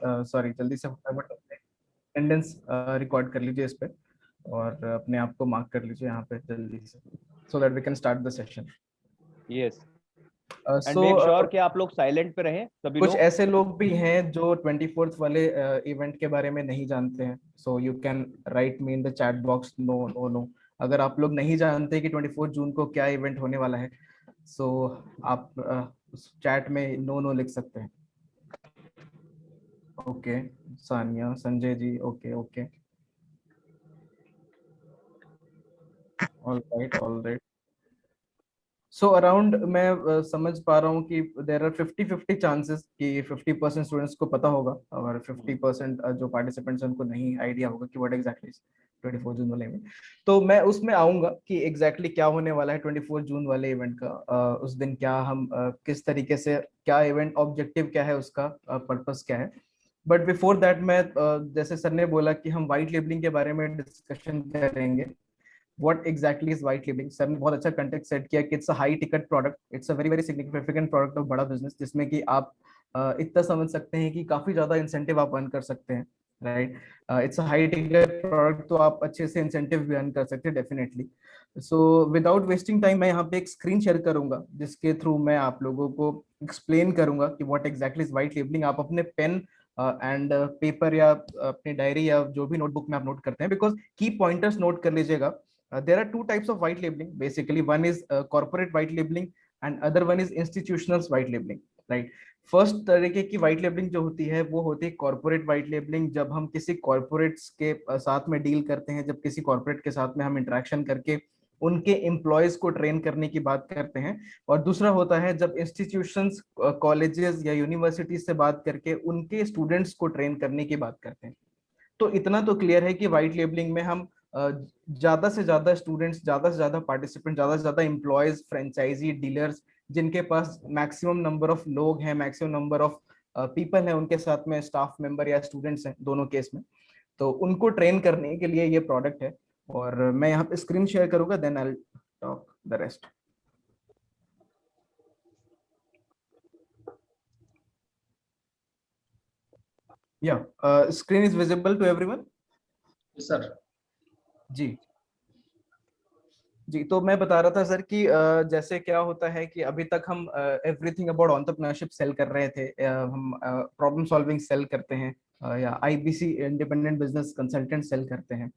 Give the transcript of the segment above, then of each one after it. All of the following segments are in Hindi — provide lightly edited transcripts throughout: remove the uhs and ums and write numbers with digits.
सॉरी जल्दी से फटाफट अटेंडेंस रिकॉर्ड कर लीजिए इस पे, और अपने आप को मार्क कर लीजिए यहाँ पे जल्दी से, so that we can start the session. Yes, and so make sure कि आप लोग साइलेंट पे रहें सभी कुछ लोग। ऐसे लोग भी हैं जो 24th वाले इवेंट के बारे में नहीं जानते हैं, so you can write me in the chat box no no no. अगर आप लोग नहीं जानते कि 24 जून को क्या इवेंट होने वाला है, सो आप उस चैट में नो नो लिख सकते हैं। Okay, Sania, Sanjay ji, okay okay, all right all right. So around मैं समझ पा रहा हूँ कि देर आर 50-50 चांसेस कि 50% स्टूडेंट्स को पता होगा और 50% जो पार्टिसिपेंट्स हैं उनको नहीं आइडिया होगा कि व्हाट एग्जैक्टली 24 जून वाले इवेंट। तो मैं उसमें आऊंगा कि एग्जैक्टली क्या होने वाला है 24 जून वाले इवेंट का। उस दिन क्या हम किस तरीके से, क्या इवेंट ऑब्जेक्टिव क्या है उसका, पर्पस क्या है। बट बिफोर दैट मैं जैसे सर ने बोला कि हम व्हाइट लेबलिंग के बारे में डिस्कशन करेंगे। what exactly is white labeling? Sir ने बहुत अच्छा कंटेक्ट सेट किया कि it's a high ticket product, it's a very very significant product of बड़ा बिजनेस, जिसमें कि आप इतना समझ सकते हैं कि काफी ज्यादा इंसेंटिव आप अर्न कर सकते हैं, right. It's a high ticket product, तो आप अच्छे से इंसेंटिव भी अर्न कर सकते हैं definitely. So without wasting time मैं यहाँ पे एक स्क्रीन शेयर करूंगा जिसके थ्रू मैं आप लोगों को एक्सप्लेन करूंगा कि what exactly is white labelling. आप अपने पेन एंड पेपर या अपनी डायरी या जो भी नोटबुक में आप नोट करते हैं, बिकॉज की पॉइंटर्स नोट कर लीजिएगा। There are two types of white labeling. Basically, one is corporate white labeling and other one is institutional white labeling. Right. First तरीके की व्हाइट लेबलिंग जो होती है वो होती है कॉर्पोरेट व्हाइट लेबलिंग। जब हम किसी कॉर्पोरेट्स के साथ में डील करते हैं, जब किसी कॉर्पोरेट के साथ में हम इंटरेक्शन करके उनके एम्प्लॉयज को ट्रेन करने की बात करते हैं। और दूसरा होता है जब इंस्टीट्यूशंस, कॉलेजेस या यूनिवर्सिटीज से बात करके उनके स्टूडेंट्स को ट्रेन करने की बात करते हैं। तो इतना तो क्लियर है कि व्हाइट लेबलिंग में हम ज्यादा से ज्यादा स्टूडेंट्स, ज्यादा से ज्यादा पार्टिसिपेंट, ज्यादा से ज्यादा एम्प्लॉयज, फ्रेंचाइजी, डीलर्स, जिनके पास मैक्सिमम नंबर ऑफ लोग हैं, मैक्सिमम नंबर ऑफ पीपल हैं उनके साथ में, स्टाफ मेंबर या स्टूडेंट्स हैं दोनों केस में, तो उनको ट्रेन करने के लिए ये प्रोडक्ट है। और मैं यहाँ पे स्क्रीन शेयर करूंगा, then I will talk the rest. या screen is visible to everyone? Sir ji जी, तो मैं बता रहा था सर कि जैसे क्या होता है कि अभी तक हम एवरीथिंग अबाउट एंटरप्रेन्योरशिप सेल कर रहे थे। हम प्रॉब्लम सॉल्विंग सेल करते हैं, या IBC independent business consultant sell करते हैं।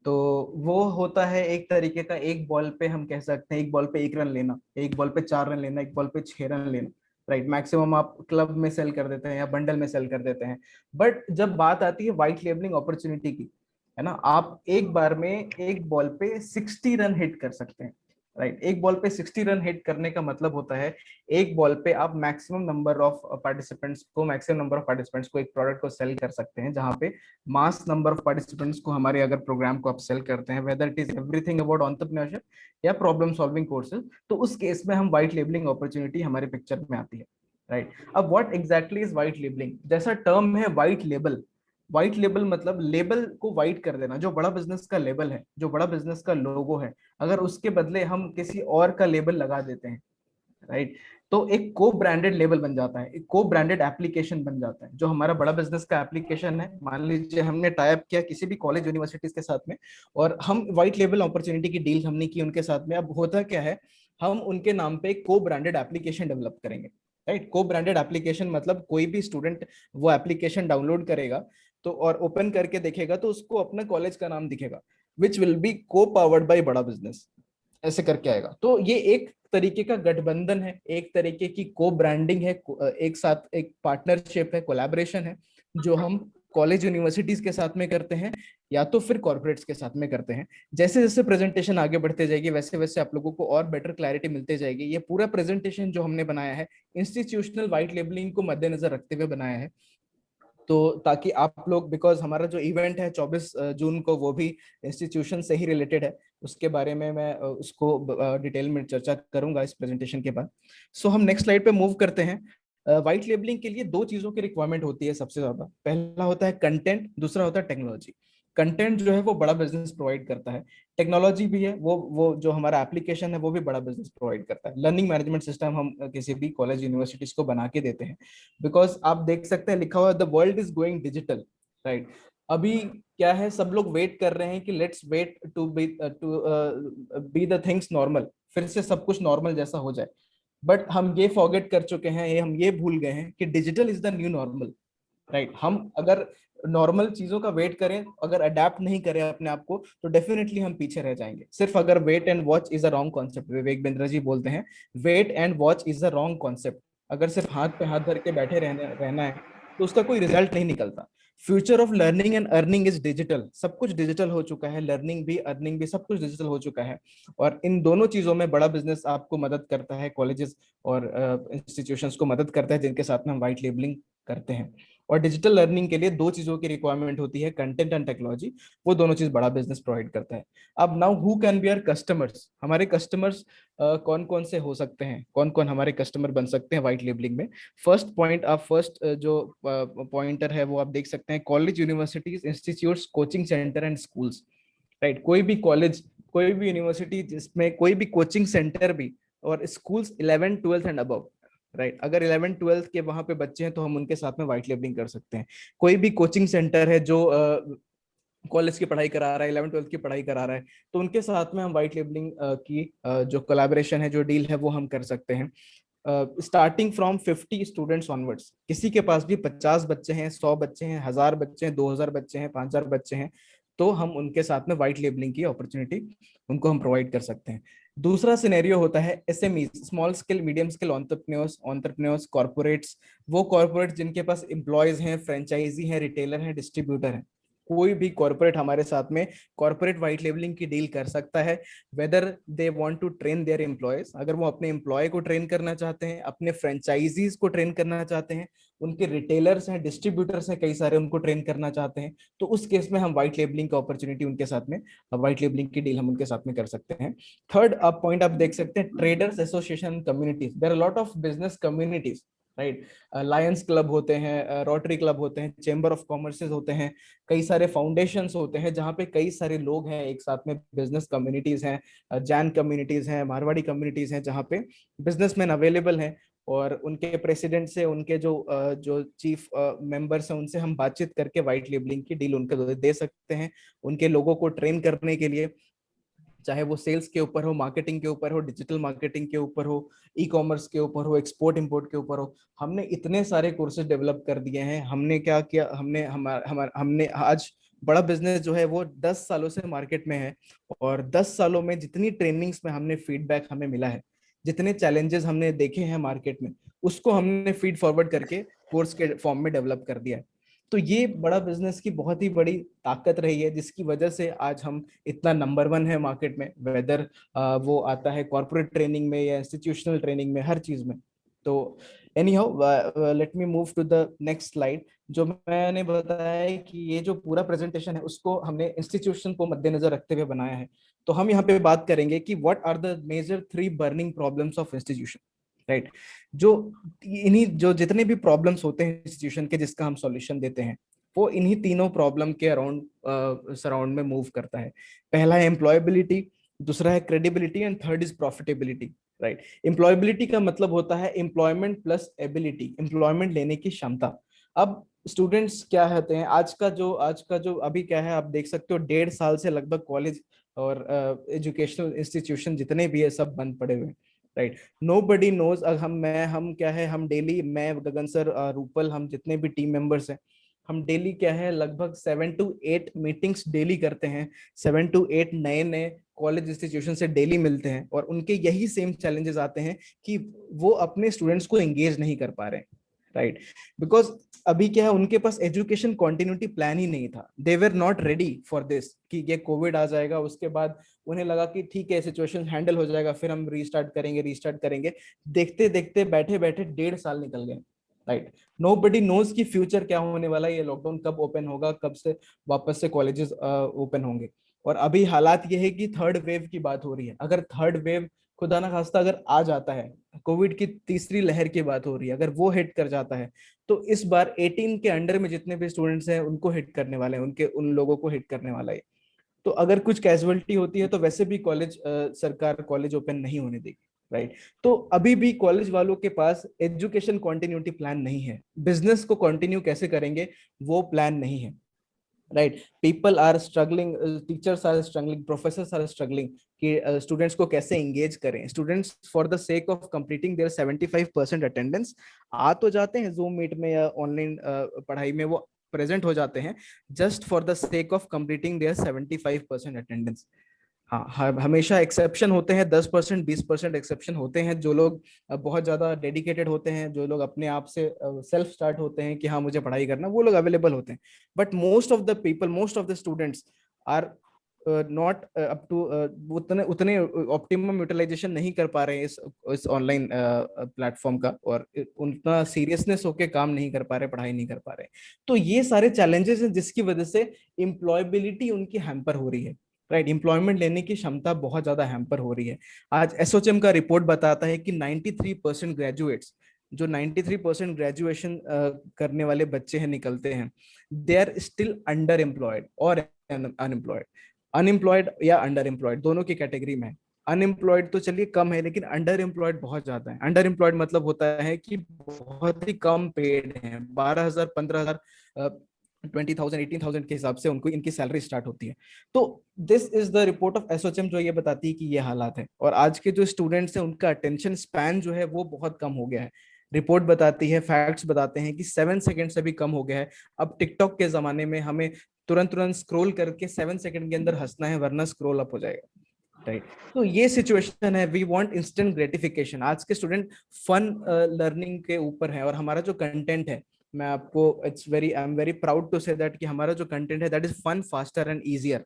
तो वो होता है एक तरीके का, एक बॉल पे हम कह सकते हैं, एक बॉल पे एक रन लेना, एक बॉल पे 4 रन लेना, एक बॉल पे 6 रन लेना, राइट। मैक्सिमम आप क्लब में सेल कर देते हैं या बंडल में सेल कर देते हैं। बट जब बात आती है व्हाइट लेबलिंग अपॉर्चुनिटी की, है ना, आप एक बार में एक बॉल पे 60 रन हिट कर सकते हैं, राइट। एक बॉल पे 60 रन हिट करने का मतलब होता है एक बॉल पे आप मैक्सिमम नंबर ऑफ पार्टिसिपेंट्स को एक प्रोडक्ट को सेल कर सकते हैं, जहां पे मास नंबर ऑफ पार्टिसिपेंट्स को हमारे अगर प्रोग्राम को आप सेल करते हैं, whether it is everything about entrepreneurship या प्रॉब्लम सॉल्विंग कोर्सेज, तो उस केस में हम व्हाइट लेबलिंग अपॉर्चुनिटी हमारे पिक्चर में आती है, राइट। अब what exactly is white labelling? जैसा टर्म है व्हाइट लेबल, व्हाइट लेबल मतलब लेबल को व्हाइट कर देना। जो बड़ा बिजनेस का लेबल है, जो बड़ा बिजनेस का लोगो है, अगर उसके बदले हम किसी और का लेबल लगा देते हैं, राइट, तो एक को ब्रांडेड लेबल बन जाता है, एक को ब्रांडेड एप्लीकेशन बन जाता है। जो हमारा बड़ा बिजनेस का एप्लीकेशन है, मान लीजिए हमने टाई अप किया किसी भी कॉलेज यूनिवर्सिटीज के साथ में, और हम व्हाइट लेबल अपॉर्चुनिटी की डील हमने की उनके साथ में। अब होता क्या है, हम उनके नाम पे एक को ब्रांडेड एप्लीकेशन डेवलप करेंगे, राइट। को ब्रांडेड एप्लीकेशन मतलब कोई भी स्टूडेंट वो एप्लीकेशन डाउनलोड करेगा तो और ओपन करके देखेगा तो उसको अपना कॉलेज का नाम दिखेगा, विच विल बी को पावर्ड बाय बड़ा बिजनेस, ऐसे करके आएगा। तो ये एक तरीके का गठबंधन है, एक तरीके की को ब्रांडिंग है, एक साथ एक पार्टनरशिप है, कोलैबोरेशन है, जो हम कॉलेज यूनिवर्सिटीज के साथ में करते हैं या तो फिर कॉर्पोरेट्स के साथ में करते हैं। जैसे जैसे प्रेजेंटेशन आगे बढ़ते जाएगी वैसे वैसे आप लोगों को और बेटर क्लैरिटी मिलते जाएगी। ये पूरा प्रेजेंटेशन जो हमने बनाया है इंस्टीट्यूशनल व्हाइट लेबलिंग को मद्देनजर रखते हुए बनाया है, तो ताकि आप लोग, बिकॉज हमारा जो इवेंट है 24 जून को वो भी इंस्टीट्यूशन से ही रिलेटेड है, उसके बारे में मैं उसको डिटेल में चर्चा करूंगा इस प्रेजेंटेशन के बाद। सो हम नेक्स्ट स्लाइड पे मूव करते हैं। व्हाइट लेबलिंग के लिए दो चीजों की रिक्वायरमेंट होती है सबसे ज्यादा। पहला होता है कंटेंट, दूसरा होता है टेक्नोलॉजी। कंटेंट जो है वो बड़ा बिजनेस प्रोवाइड करता है, टेक्नोलॉजी भी है, वो जो हमारा एप्लीकेशन है वो भी बड़ा बिजनेस प्रोवाइड करता है, लर्निंग मैनेजमेंट सिस्टम हम किसी भी कॉलेज यूनिवर्सिटीज को बना के देते हैं, बिकॉज आप देख सकते हैं लिखा हुआ the world is going digital, right. अभी क्या है, सब लोग वेट कर रहे हैं कि let's wait to be the things normal, फिर से सब कुछ नॉर्मल जैसा हो जाए, बट हम ये फॉरगेट कर चुके हैं, ये हम ये भूल गए हैं कि digital is the new normal, right. हम अगर नॉर्मल चीजों का वेट करें, अगर अडेप्ट नहीं करें अपने आप को, तो डेफिनेटली हम पीछे रह जाएंगे। सिर्फ अगर wait and watch is a wrong concept, Vivek Bindra ji बोलते हैं wait and watch is a wrong concept, अगर सिर्फ हाथ पे हाथ धर के बैठे रहना है तो उसका कोई रिजल्ट नहीं निकलता। Future of learning and earning is digital, सब कुछ डिजिटल हो चुका है, लर्निंग भी अर्निंग भी सब कुछ डिजिटल हो चुका है, और इन दोनों चीजों में बड़ा बिजनेस आपको मदद करता है, कॉलेजेस और इंस्टीट्यूशंस को मदद करता है जिनके साथ में हम व्हाइट लेबलिंग करते हैं। और डिजिटल लर्निंग के लिए दो चीजों की रिक्वायरमेंट होती है, कंटेंट एंड टेक्नोलॉजी, वो दोनों चीज बड़ा बिजनेस प्रोवाइड करता है। अब now who can be our customers, हमारे कस्टमर्स कौन कौन से हो सकते हैं, कौन कौन हमारे कस्टमर बन सकते हैं व्हाइट लेबलिंग में। फर्स्ट पॉइंट, आप फर्स्ट जो पॉइंटर है वो आप देख सकते हैं, college, universities, institutes, coaching centre and schools, right. कोई भी कॉलेज, कोई भी यूनिवर्सिटी जिसमें कोई भी कोचिंग सेंटर भी, और स्कूल्स 11 12 एंड अबव, राइट। अगर 11 12 के वहां पे बच्चे हैं तो हम उनके साथ में व्हाइट लेबलिंग कर सकते हैं। कोई भी कोचिंग सेंटर है जो कॉलेज की पढ़ाई करा रहा है, 11 12 की पढ़ाई करा रहा है, तो उनके साथ में हम व्हाइट लेबलिंग की जो कोलैबोरेशन है, जो डील है, वो हम कर सकते हैं। स्टार्टिंग फ्रॉम 50 स्टूडेंट्स ऑनवर्ड्स, किसी के पास भी 50 बच्चे हैं, 100 बच्चे हैं, 1000 बच्चे हैं, 2000 बच्चे हैं, 5000 बच्चे हैं, तो हम उनके साथ में व्हाइट लेबलिंग की अपॉर्चुनिटी उनको हम प्रोवाइड कर सकते हैं। दूसरा सिनेरियो होता है SME, small scale medium scale entrepreneurs, corporates, वो कॉर्पोरेट जिनके पास एम्प्लॉयज हैं, फ्रेंचाइजी हैं, रिटेलर हैं, डिस्ट्रीब्यूटर हैं, कोई भी कॉर्पोरेट हमारे साथ में कॉर्पोरेट व्हाइट लेबलिंग की डील कर सकता है। Whether they want to train their employees, अगर वो अपने एम्प्लॉय को ट्रेन करना चाहते हैं, अपने फ्रेंचाइजीज को ट्रेन करना चाहते हैं, उनके रिटेलर्स हैं, डिस्ट्रीब्यूटर्स हैं कई सारे, उनको ट्रेन करना चाहते हैं, तो उस केस में हम व्हाइट लेबलिंग की अपॉर्चुनिटी उनके साथ में, व्हाइट लेबलिंग की डील हम उनके साथ में कर सकते हैं। थर्ड आप पॉइंट आप देख सकते हैं, traders association communities, there are lot of business communities, right. Lions Club होते हैं, रोटरी क्लब होते हैं, चेंबर ऑफ कॉमर्सेज होते हैं, कई सारे फाउंडेशंस होते हैं जहाँ पे कई सारे लोग हैं एक साथ में, बिजनेस कम्युनिटीज हैं, जैन कम्युनिटीज हैं, मारवाड़ी कम्युनिटीज हैं, जहाँ पे बिजनेसमैन अवेलेबल हैं, और उनके प्रेसिडेंट से, उनके जो चीफ मेंबर्स हैं, उनसे हम बातचीत करके व्हाइट लेबलिंग की डील उनको दे सकते हैं, उनके लोगों को ट्रेन करने के लिए, चाहे वो सेल्स के ऊपर हो, मार्केटिंग के ऊपर हो, डिजिटल मार्केटिंग के ऊपर हो, ई कॉमर्स के ऊपर हो, एक्सपोर्ट इंपोर्ट के ऊपर हो। हमने इतने सारे कोर्सेज डेवलप कर दिए हैं। हमने क्या किया, हमने आज बड़ा बिजनेस जो है वो 10 सालों से मार्केट में है, और 10 सालों में जितनी ट्रेनिंग्स में हमने फीडबैक हमें मिला है, जितने चैलेंजेस हमने देखे हैं मार्केट में, उसको हमने फीड फॉरवर्ड करके कोर्स के फॉर्म में डेवलप कर दिया है। तो ये बड़ा बिजनेस की बहुत ही बड़ी ताकत रही है, जिसकी वजह से आज हम इतना नंबर 1 है मार्केट में, वेदर वो आता है कॉर्पोरेट ट्रेनिंग में या इंस्टीट्यूशनल ट्रेनिंग में, हर चीज में। तो anyhow let me move to the next slide. जो मैंने बताया है कि ये जो पूरा प्रेजेंटेशन है उसको हमने इंस्टीट्यूशन को मद्देनजर रखते हुए बनाया है, तो हम यहाँ पे बात करेंगे कि what are the major 3 burning problems of institution, right. जो इन्हीं जो जितने भी प्रॉब्लम्स होते हैं इंस्टीट्यूशन के, जिसका हम सॉल्यूशन देते हैं, वो इन्हीं तीनों प्रॉब्लम के अराउंड सराउंड में मूव करता है। पहला है एम्प्लॉयबिलिटी, दूसरा है credibility, and third is profitability, right. Employability का मतलब होता है एम्प्लॉयमेंट प्लस एबिलिटी, एम्प्लॉयमेंट लेने की क्षमता। अब स्टूडेंट्स क्या होते हैं, आज का जो अभी क्या है, आप देख सकते हो 1.5 साल से लगभग कॉलेज और एजुकेशनल इंस्टीट्यूशन जितने भी है सब बंद पड़े हुए हैं, राइट। नो बडी नोज, हम क्या है, हम डेली, मैं, गगन सर, रूपल, हम जितने भी टीम मेंबर्स हैं, हम डेली क्या है लगभग 7 to 8 मीटिंग्स डेली करते हैं, 7 to 8 नए नए कॉलेज इंस्टीट्यूशन से डेली मिलते हैं, और उनके यही सेम चैलेंजेस आते हैं कि वो अपने स्टूडेंट्स को एंगेज नहीं कर पा रहे हैं, राइट। बिकॉज अभी क्या है, उनके पास एजुकेशन कॉन्टिन्यूटी प्लान ही नहीं था, they were not ready for this, कि ये कोविड आ जाएगा, उसके बाद उन्हें लगा कि ठीक है सिचुएशन हैंडल हो जाएगा, फिर हम रीस्टार्ट करेंगे। देखते देखते बैठे बैठे 1.5 साल निकल गए, राइट। नो बडी नोज की फ्यूचर क्या होने वाला है, ये लॉकडाउन कब ओपन होगा, कब से वापस से कॉलेजेस ओपन होंगे। और अभी हालात ये है कि थर्ड वेव की बात हो रही है, अगर थर्ड वेव खुदा ना खास्ता अगर आ जाता है, कोविड की तीसरी लहर की बात हो रही है, अगर वो हिट कर जाता है तो इस बार 18 के अंडर में जितने भी स्टूडेंट्स हैं उनको हिट करने वाले हैं, उनके उन लोगों को हिट करने वाला है। तो अगर कुछ कैजुअलिटी होती है तो वैसे भी कॉलेज सरकार कॉलेज ओपन नहीं होने देगी, राइट। तो अभी भी कॉलेज वालों के पास एजुकेशन कंटिन्यूटी प्लान नहीं है, बिजनेस को कंटिन्यू कैसे करेंगे वो प्लान नहीं है, right. People are struggling, teachers are struggling, professors are struggling कि स्टूडेंट्स को कैसे एंगेज करें। Students for the sake of completing their 75% attendance आ तो जाते हैं जूम मीट में या ऑनलाइन पढ़ाई में, वो प्रेजेंट हो जाते हैं just for the sake of completing their 75% attendance. हाँ, हमेशा एक्सेप्शन होते हैं, 10% 20% एक्सेप्शन होते हैं, जो लोग बहुत ज्यादा डेडिकेटेड होते हैं, जो लोग अपने आप से सेल्फ स्टार्ट होते हैं कि हाँ मुझे पढ़ाई करना, वो लोग अवेलेबल होते हैं। But most of the people, most of the students are not up to उतने उतने ऑप्टिमम यूटिलाइजेशन नहीं कर पा रहे हैं इस ऑनलाइन प्लेटफॉर्म का, और उतना सीरियसनेस होके काम नहीं कर पा रहे, पढ़ाई नहीं कर पा रहे। तो ये सारे चैलेंजेस हैं जिसकी वजह से एम्प्लॉयबिलिटी उनकी हैम्पर हो रही है, राइट। एम्प्लॉयमेंट लेने की क्षमता बहुत ज्यादा हैम्पर हो रही है। आज एसोचएम का रिपोर्ट बताता है कि 93% ग्रेजुएट्स, जो 93% ग्रेजुएशन करने वाले बच्चे हैं निकलते हैं, they are still under employed और अनएम्प्लॉयड। अनएम्प्लॉयड या अंडर एम्प्लॉयड दोनों की कैटेगरी में। अनएम्प्लॉयड तो चलिए कम है, लेकिन अंडर एम्प्लॉयड बहुत ज्यादा है। अंडर एम्प्लॉयड मतलब होता है कि बहुत ही कम पेड है, 12,000 15,000 20,000 18,000 के हिसाब से उनको इनकी सैलरी स्टार्ट होती है। तो this is the report of ASSOCHAM जो ये बताती है कि ये हालात है, और आज के जो स्टूडेंट्स हैं उनका अटेंशन स्पैन जो है वो बहुत कम हो गया है। रिपोर्ट बताती है, फैक्ट्स बताते हैं कि 7 सेकंड से भी कम हो गया है। अब टिकटॉक के जमाने में हमें तुरंत तुरंत स्क्रॉल करके 7 सेकंड के अंदर हंसना है, वरना स्क्रॉल अप हो जाएगा, राइट। तो ये सिचुएशन है, वी वांट इंस्टेंट ग्रेटिफिकेशन। आज के स्टूडेंट फन लर्निंग के ऊपर है, और हमारा जो कंटेंट है, मैं आपको I am very proud to say that कि हमारा जो कंटेंट है that is fun, faster and easier,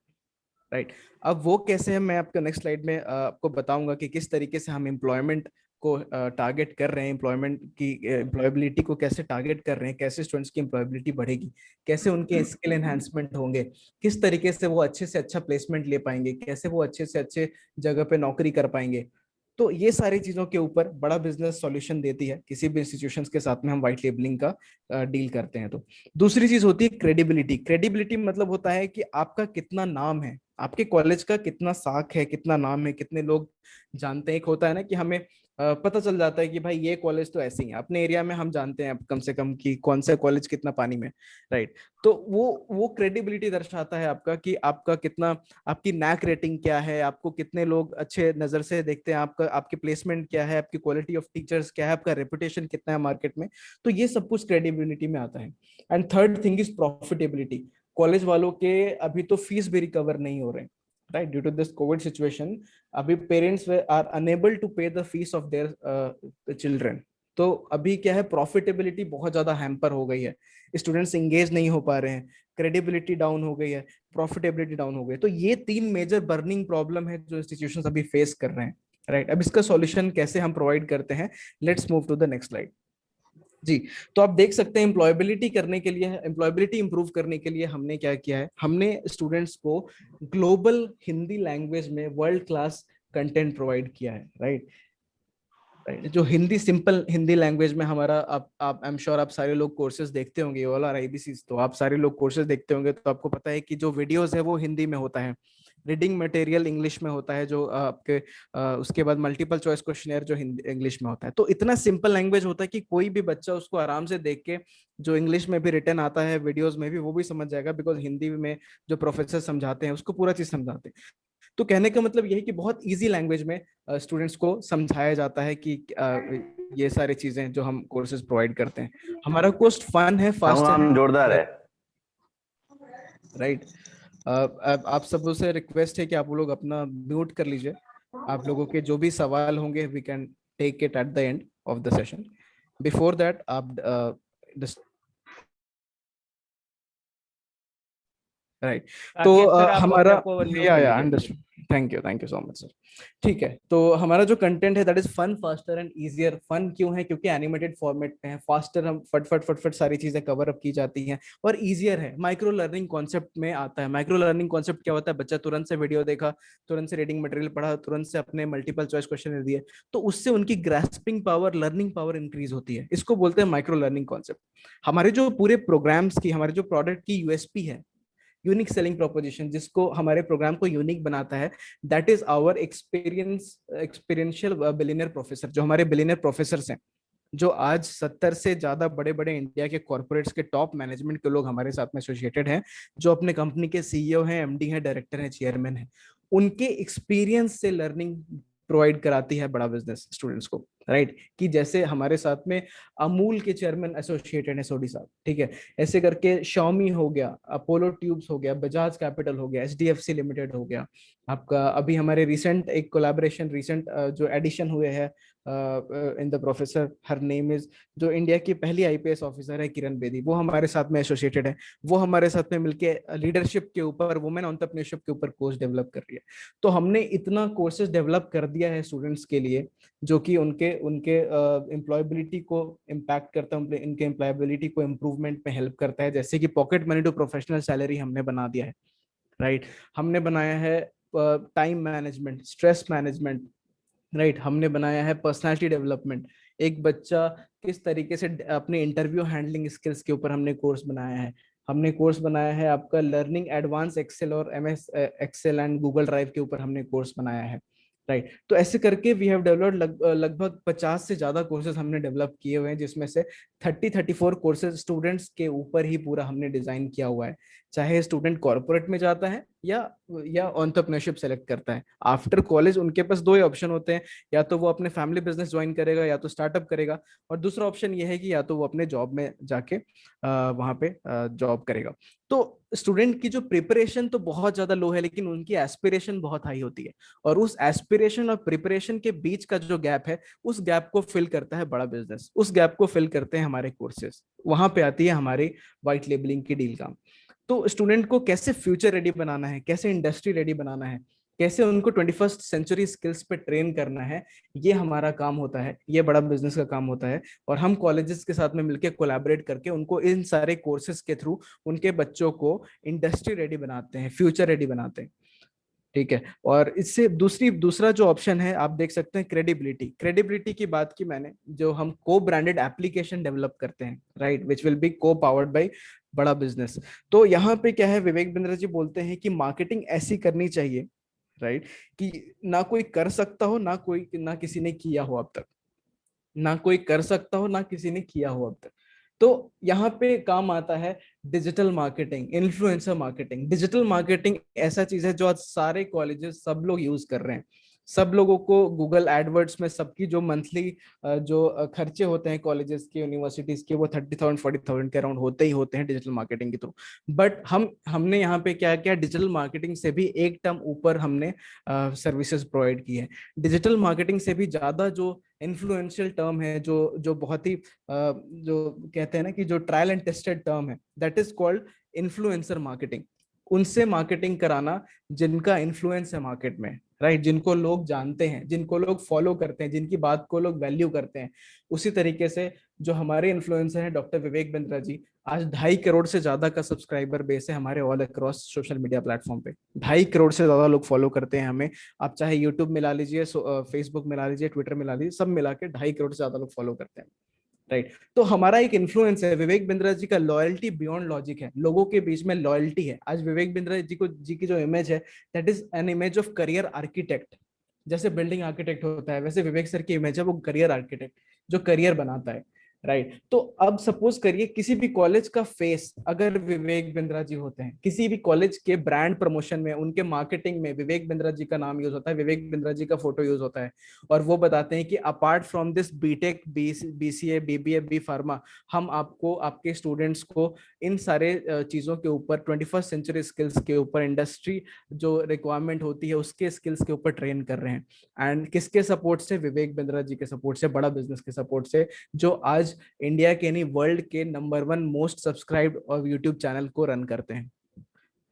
right. अब वो कैसे है, मैं आपको नेक्स्ट स्लाइड में आपको बताऊंगा कि किस तरीके से हम एम्प्लॉयमेंट को टारगेट कर रहे हैं, एम्प्लॉयमेंट की एम्प्लॉयबिलिटी को कैसे टारगेट कर रहे हैं, कैसे स्टूडेंट्स की एम्प्लॉयबिलिटी बढ़ेगी, कैसे उनके स्किल एनहांसमेंट होंगे, किस तरीके से वो अच्छे से अच्छा प्लेसमेंट ले पाएंगे, कैसे वो अच्छे से अच्छे जगह पे नौकरी कर पाएंगे। तो ये सारी चीजों के ऊपर बड़ा बिजनेस सॉल्यूशन देती है किसी भी इंस्टीट्यूशंस के साथ में हम व्हाइट लेबलिंग का डील करते हैं। तो दूसरी चीज होती है क्रेडिबिलिटी। क्रेडिबिलिटी मतलब होता है कि आपका कितना नाम है, आपके कॉलेज का कितना साख है, कितना नाम है, कितने लोग जानते हैं। एक होता है ना कि हमें पता चल जाता है कि भाई ये कॉलेज तो ऐसे ही है, अपने एरिया में हम जानते हैं कम से कम कि कौन सा कॉलेज कितना पानी में, राइट। तो वो क्रेडिबिलिटी दर्शाता है आपका कि आपका कितना, आपकी नैक रेटिंग क्या है, आपको कितने लोग अच्छे नजर से देखते हैं, आपका आपकी प्लेसमेंट क्या है, आपकी क्वालिटी ऑफ टीचर्स क्या है, आपका रेपुटेशन कितना है मार्केट में। तो ये सब कुछ क्रेडिबिलिटी में आता है। And third thing is profitability. College वालों के अभी तो फीस भी रिकवर नहीं हो रहे, right, due to this COVID situation. अभी parents are unable to pay the fees of their children. तो अभी क्या है, प्रॉफिटेबिलिटी बहुत ज्यादा हैम्पर हो गई है, स्टूडेंट्स इंगेज नहीं हो पा रहे हैं, क्रेडिबिलिटी डाउन हो गई है, प्रॉफिटेबिलिटी डाउन हो गई। तो ये 3 मेजर बर्निंग प्रॉब्लम है जो इंस्टीट्यूशंस अभी फेस कर रहे हैं, राइट। अब इसका सॉल्यूशन कैसे हम प्रोवाइड करते हैं, let's move to the next slide. जी, तो आप देख सकते हैं एम्प्लॉयबिलिटी करने के लिए, एम्प्लॉयबिलिटी इंप्रूव करने के लिए हमने क्या किया है, हमने स्टूडेंट्स को ग्लोबल हिंदी लैंग्वेज में वर्ल्ड क्लास कंटेंट प्रोवाइड किया है, राइट। राइट, जो हिंदी सिंपल हिंदी लैंग्वेज में हमारा, आप आई एम श्योर आप सारे लोग कोर्सेज देखते होंगे, ऑल आर आईबीसीज, तो आप सारे लोग कोर्सेज देखते होंगे, तो आपको पता है कि जो वीडियोस है वो हिंदी में होता है, रीडिंग मटेरियल इंग्लिश में होता है, जो आपके उसके बाद मल्टीपल चॉइस क्वेश्चनेयर जो हिंदी इंग्लिश में होता है। तो इतना सिंपल लैंग्वेज होता है कि कोई भी बच्चा उसको आराम से देख के, जो इंग्लिश में भी रिटर्न आता है वीडियोस में भी, वो भी समझ जाएगा, बिकॉज हिंदी में जो प्रोफेसर समझाते हैं उसको पूरा चीज समझाते हैं। तो कहने का मतलब यही कि बहुत इजी लैंग्वेज में स्टूडेंट्स को समझाया जाता है कि ये सारी चीजें जो हम कोर्सेज प्रोवाइड करते हैं। हमारा कोर्स फन है, फास्ट है, जोरदार है, राइट। आप सबों से रिक्वेस्ट है कि आप लोग अपना म्यूट कर लीजिए। आप लोगों के जो भी सवाल होंगे we can take it at the end of the session. Before that आप राइट, तो राकेश सर, आप अपने हमारा आप को अनम्यूट कर लीजिए। Understood, thank you so much sir. ठीक है, तो हमारा जो कंटेंट है that is fun faster and easier. Fun क्यों है? क्योंकि एनिमेटेड फॉर्मेट में है। फास्टर, हम फटफट फटफट सारी चीजें कवर अप की जाती हैं। और इजियर है, माइक्रो लर्निंग कॉन्सेप्ट में आता है। माइक्रो लर्निंग कॉन्सेप्ट क्या होता है? बच्चा तुरंत से वीडियो देखा, तुरंत से रीडिंग मटेरियल पढ़ा, तुरंत से अपने मल्टीपल चॉइस क्वेश्चन दिए, तो उससे उनकी grasping power, learning power increase होती है। इसको बोलते हैं माइक्रो लर्निंग कॉन्सेप्ट। हमारे जो पूरे प्रोग्राम्स की, हमारे जो प्रोडक्ट की यूएसपी है, यूनिक सेलिंग प्रोपोजिशन, जिसको हमारे प्रोग्राम को यूनिक बनाता है, that is our experiential billionaire professor. जो हमारे बिलियनर प्रोफेसर हैं, जो आज 70 से ज्यादा बड़े बड़े इंडिया के कॉर्पोरेट्स के टॉप मैनेजमेंट के लोग हमारे साथ में एसोसिएटेड हैं, जो अपने कंपनी के सीईओ हैं, एमडी हैं, डायरेक्टर हैं, चेयरमैन हैं, उनके एक्सपीरियंस से लर्निंग प्रोवाइड कराती है बड़ा बिजनेस स्टूडेंट्स को, राइट? कि जैसे हमारे साथ में अमूल के चेयरमैन एसोसिएटेड है, सोडी साहब, ठीक है? ऐसे करके शाओमी हो गया, अपोलो ट्यूब्स हो गया, बजाज कैपिटल हो गया, एचडीएफसी लिमिटेड हो गया आपका। अभी हमारे रिसेंट एक कोलैबोरेशन, रिसेंट जो एडिशन हुए हैं in the professor, her name is, जो इंडिया की पहली आईपीएस ऑफिसर है किरण बेदी, वो हमारे साथ में एसोसिएटेड है। वो हमारे साथ में मिलके लीडरशिप के ऊपर, वुमेन एंटरप्रेन्योरशिप के ऊपर कोर्स डेवलप कर रही है। तो हमने इतना कोर्सेज डेवलप कर दिया है स्टूडेंट्स के लिए, जो कि उनके उनके एम्प्लॉयबिलिटी को इम्पैक्ट करता है, इनके एम्प्लॉयबिलिटी को इम्प्रूवमेंट में हेल्प करता है। जैसे कि pocket money to professional salary हमने बना दिया है, राइट? हमने बनाया है time management, stress management, right? हमने बनाया है पर्सनालिटी डेवलपमेंट। एक बच्चा किस तरीके से अपने इंटरव्यू हैंडलिंग स्किल्स के ऊपर हमने कोर्स बनाया है। हमने कोर्स बनाया है आपका लर्निंग एडवांस एक्सेल और MS Excel and Google Drive के ऊपर हमने कोर्स बनाया है, राइट? तो ऐसे करके वी हैव डेवलप्ड लगभग 50 से ज्यादा कोर्सेज हमने डेवलप किए हुए हैं, जिसमें से 34 कोर्सेज स्टूडेंट्स के ऊपर ही पूरा हमने डिजाइन किया हुआ है। चाहे स्टूडेंट कॉर्पोरेट में जाता है या एंटरप्रेन्योरशिप सेलेक्ट करता है, आफ्टर कॉलेज उनके पास दो ही ऑप्शन होते हैं, या तो वो अपने फैमिली बिजनेस ज्वाइन करेगा, या तो स्टार्टअप करेगा, और दूसरा ऑप्शन ये है कि या तो वो अपने जॉब में जाके वहां पे जॉब करेगा। तो स्टूडेंट की जो प्रिपरेशन तो बहुत ज्यादा लो है, लेकिन उनकी एस्पिरेशन बहुत हाई होती है। और उस एस्पिरेशन और प्रिपरेशन के बीच का जो गैप है, उस गैप को फिल करता है बड़ा बिजनेस, उस गैप को फिल करते हैं हमारे कोर्सेज। वहां पे आती है हमारी व्हाइट लेबलिंग की डील काम। तो स्टूडेंट को कैसे फ्यूचर रेडी बनाना है, कैसे इंडस्ट्री रेडी बनाना है, कैसे उनको 21st सेंचुरी स्किल्स पे ट्रेन करना है, ये हमारा काम होता है, ये बड़ा बिजनेस का काम होता है। और हम कॉलेजेस के साथ में मिलकर कोलैबोरेट करके उनको इन सारे कोर्सेज के थ्रू उनके बच्चों को इंडस्ट्री रेडी बनाते हैं, फ्यूचर रेडी बनाते हैं, ठीक है? और इससे दूसरा जो ऑप्शन है, आप देख सकते हैं क्रेडिबिलिटी। क्रेडिबिलिटी की बात की मैंने, जो हम को ब्रांडेड एप्लीकेशन डेवलप करते हैं, राइट, विच विल बी को पावर्ड बाय बड़ा बिजनेस। तो यहाँ पे क्या है, विवेक बिंद्रा जी बोलते हैं कि मार्केटिंग ऐसी करनी चाहिए, राइट, कि ना कोई कर सकता हो, ना किसी ने किया हो अब तक, ना कोई कर सकता हो, ना किसी ने किया हो अब तक। तो यहाँ पे काम आता है digital marketing, influencer marketing. Digital marketing ऐसा चीज है जो आज सारे कॉलेजेस, सब लोग यूज कर रहे हैं। सब लोगों को गूगल एडवर्ड्स में, सबकी जो मंथली जो खर्चे होते हैं कॉलेजेस के, यूनिवर्सिटीज के, वो 30,000 40,000 के अराउंड होते ही होते हैं डिजिटल मार्केटिंग के थ्रू। बट हमने यहाँ पे क्या किया, डिजिटल मार्केटिंग से भी एक टर्म ऊपर हमने सर्विसेज प्रोवाइड की है। डिजिटल मार्केटिंग से भी ज्यादा जो इन्फ्लुएंशियल टर्म है, जो जो बहुत ही जो कहते हैं ना कि जो ट्रायल एंड टेस्टेड टर्म है, that is called influencer marketing. उनसे मार्केटिंग कराना जिनका इन्फ्लुएंस है मार्केट में, राइट, जिनको लोग जानते हैं, जिनको लोग फॉलो करते हैं, जिनकी बात को लोग वैल्यू करते हैं। उसी तरीके से जो हमारे इन्फ्लुएंसर हैं डॉक्टर विवेक बिंद्रा जी, आज 2.5 करोड़ से ज्यादा का सब्सक्राइबर बेस है हमारे all across social media platform पे। 2.5 करोड़ से ज्यादा लोग फॉलो करते हैं हमें। आप चाहे यूट्यूब मिला लीजिए, फेसबुक मिला लीजिए, ट्विटर मिला लीजिए, सब मिला के 2.5 करोड़ से ज्यादा लोग फॉलो करते हैं, राइट? तो हमारा एक इन्फ्लुएंस है। विवेक बिंद्रा जी का लॉयल्टी बियॉन्ड लॉजिक है, लोगों के बीच में लॉयल्टी है। आज विवेक बिंद्रा जी की जो इमेज है, that is an image of career architect. जैसे बिल्डिंग आर्किटेक्ट होता है, वैसे विवेक सर की इमेज है, वो करियर आर्किटेक्ट, जो करियर बनाता है, राइट? तो अब सपोज करिए किसी भी कॉलेज का फेस अगर विवेक बिंद्रा जी होते हैं, किसी भी कॉलेज के ब्रांड प्रमोशन में, उनके मार्केटिंग में विवेक बिंद्रा जी का नाम यूज होता है, विवेक बिंद्रा जी का फोटो यूज होता है, और वो बताते हैं कि apart from this BTech, BCA, BBA, B pharma, हम आपको, आपके स्टूडेंट्स को इन सारे चीजों के ऊपर, 21st सेंचुरी स्किल्स के ऊपर, इंडस्ट्री जो रिक्वायरमेंट होती है उसके स्किल्स के ऊपर ट्रेन कर रहे हैं। एंड किसके सपोर्ट से? विवेक बिंद्रा जी के सपोर्ट से, बड़ा बिजनेस के सपोर्ट से, जो आज इंडिया के नहीं वर्ल्ड के नंबर 1 मोस्ट सब्सक्राइब्ड और यूट्यूब चैनल को रन करते हैं,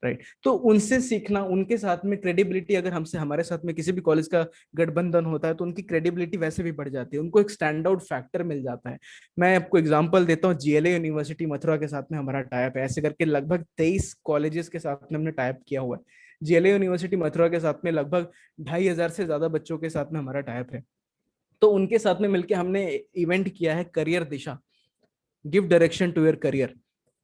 राइट। तो उनसे सीखना, उनके साथ में क्रेडिबिलिटी, अगर हमसे हमारे साथ में किसी भी कॉलेज का गठबंधन होता है तो उनकी क्रेडिबिलिटी वैसे भी बढ़ जाती है, उनको एक स्टैंड आउट फैक्टर मिल जाता है। मैं आपको एग्जांपल देता हूँ, जीएलए यूनिवर्सिटी मथुरा के साथ में हमारा टाइप है, ऐसे करके लगभग 23 कॉलेजेस के साथ में हमने टाइप किया हुआ है। जीएलए यूनिवर्सिटी मथुरा के साथ में लगभग 2,500 से ज्यादा बच्चों के साथ में हमारा टाइप है। तो उनके साथ में मिलकर हमने इवेंट किया है career Disha, give direction to your career.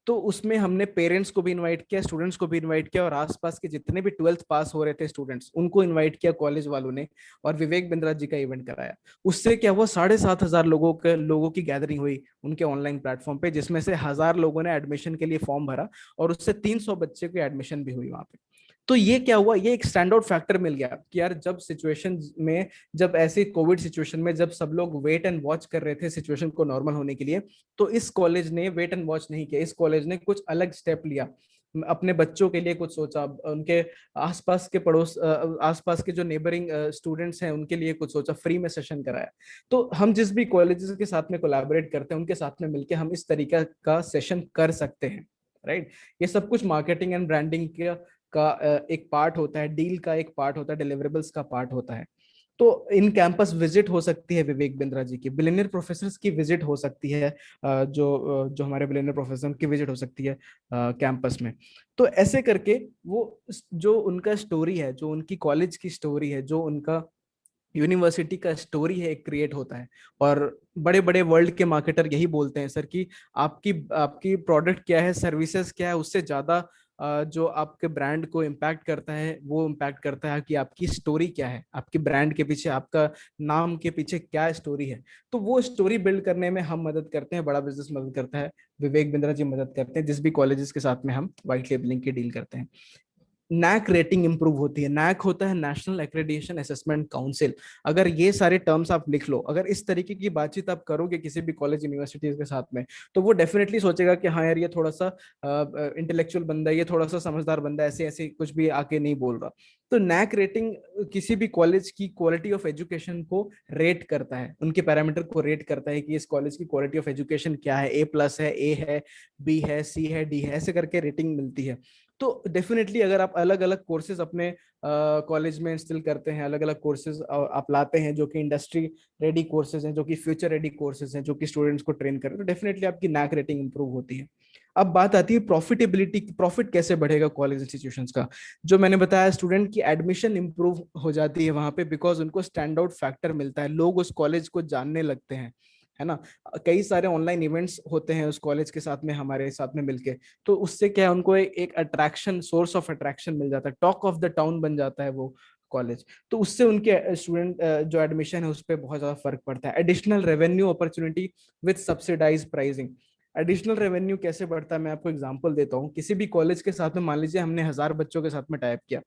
तो उसमें हमने पेरेंट्स को भी इनवाइट किया, स्टूडेंट्स को भी इनवाइट किया, और आसपास के जितने भी 12th पास हो रहे थे स्टूडेंट्स उनको इनवाइट किया कॉलेज वालों ने, और विवेक बिंद्रा जी का इवेंट कराया। उससे क्या हुआ, 7,500 लोगों की गैदरिंग हुई उनके ऑनलाइन प्लेटफॉर्म पे, जिसमें से 1,000 लोगों ने एडमिशन के लिए फॉर्म भरा, और उससे 300 बच्चे की एडमिशन भी हुई वहां पे। तो ये क्या हुआ, ये एक स्टैंड आउट फैक्टर मिल गया कि यार जब सिचुएशन में, जब ऐसे कोविड सिचुएशन में जब सब लोग वेट एंड वॉच कर रहे थे सिचुएशन को नॉर्मल होने के लिए, तो इस कॉलेज ने वेट एंड वॉच नहीं किया, इस कॉलेज ने कुछ अलग स्टेप लिया, अपने बच्चों के लिए कुछ सोचा, उनके आसपास के आसपास के जो नेबरिंग स्टूडेंट्स हैं उनके लिए कुछ सोचा, फ्री में सेशन कराया। तो हम जिस भी कॉलेजेस के साथ में कोलैबोरेट करते हैं उनके साथ में मिलकर हम इस तरीका का सेशन कर सकते हैं, राइट। ये सब कुछ मार्केटिंग एंड ब्रांडिंग का एक पार्ट होता है, डील का एक पार्ट होता है, डिलीवरेबल्स का पार्ट होता है। तो इन कैंपस विजिट हो सकती है विवेक बिंद्रा जी की, बिलियनियर प्रोफेसर की विजिट हो सकती है, जो हमारे बिलियनियर प्रोफेसर की विजिट हो सकती है कैंपस में। तो ऐसे करके वो जो उनका स्टोरी है, जो उनकी कॉलेज की स्टोरी है, जो उनका यूनिवर्सिटी का स्टोरी है, एक क्रिएट होता है। और बड़े बड़े वर्ल्ड के मार्केटर यही बोलते हैं सर कि आपकी आपकी प्रोडक्ट क्या है, सर्विसेज क्या है, उससे ज्यादा जो आपके ब्रांड को इम्पैक्ट करता है वो इम्पैक्ट करता है कि आपकी स्टोरी क्या है, आपके ब्रांड के पीछे, आपका नाम के पीछे क्या स्टोरी है। तो वो स्टोरी बिल्ड करने में हम मदद करते हैं, बड़ा बिजनेस मदद करता है, विवेक बिंद्रा जी मदद करते हैं, जिस भी कॉलेजेस के साथ में हम व्हाइट लेबलिंग की डील करते हैं। नैक रेटिंग इंप्रूव होती है। नैक होता है नेशनल एक्रेडिटेशन असेसमेंट काउंसिल। अगर ये सारे टर्म्स आप लिख लो, अगर इस तरीके की बातचीत आप करोगे किसी भी कॉलेज यूनिवर्सिटीज के साथ में, तो वो डेफिनेटली सोचेगा कि हाँ यार ये थोड़ा सा इंटेलेक्चुअल बंदा है, ये थोड़ा सा समझदार बंदा है, ऐसे ऐसे कुछ भी आके नहीं बोल रहा। तो नैक रेटिंग किसी भी कॉलेज की क्वालिटी ऑफ एजुकेशन को रेट करता है, उनके पैरामीटर को रेट करता है कि इस कॉलेज की क्वालिटी ऑफ एजुकेशन क्या है, A+ है, A है, B है, C है, D है, ऐसे करके रेटिंग मिलती है। तो डेफिनेटली अगर आप अलग अलग कोर्सेज अपने कॉलेज में इंस्टॉल करते हैं, अलग अलग कोर्सेज आप लाते हैं जो कि इंडस्ट्री रेडी कोर्सेज हैं, जो कि फ्यूचर रेडी कोर्सेज हैं, जो कि स्टूडेंट्स को ट्रेन करें, तो डेफिनेटली आपकी नैक रेटिंग इंप्रूव होती है। अब बात आती है प्रॉफिटेबिलिटी, प्रॉफिट कैसे बढ़ेगा कॉलेज इंस्टीट्यूशंस का। जो मैंने बताया, स्टूडेंट की एडमिशन इंप्रूव हो जाती है वहां पे, बिकॉज उनको स्टैंड आउट फैक्टर मिलता है, लोग उस कॉलेज को जानने लगते हैं, है ना। कई सारे ऑनलाइन इवेंट्स होते हैं उस कॉलेज के साथ में, हमारे साथ में मिलके, तो उससे क्या है, उनको एक अट्रैक्शन, सोर्स ऑफ अट्रैक्शन मिल जाता है, टॉक ऑफ द टाउन बन जाता है वो कॉलेज। तो उससे उनके स्टूडेंट जो एडमिशन है उस पर बहुत ज्यादा फर्क पड़ता है। Additional revenue opportunity with subsidize pricing. Additional revenue कैसे बढ़ता है, मैं आपको एग्जांपल देता हूँ। किसी भी कॉलेज के साथ में, मान लीजिए हमने 1,000 बच्चों के साथ में टाइप किया,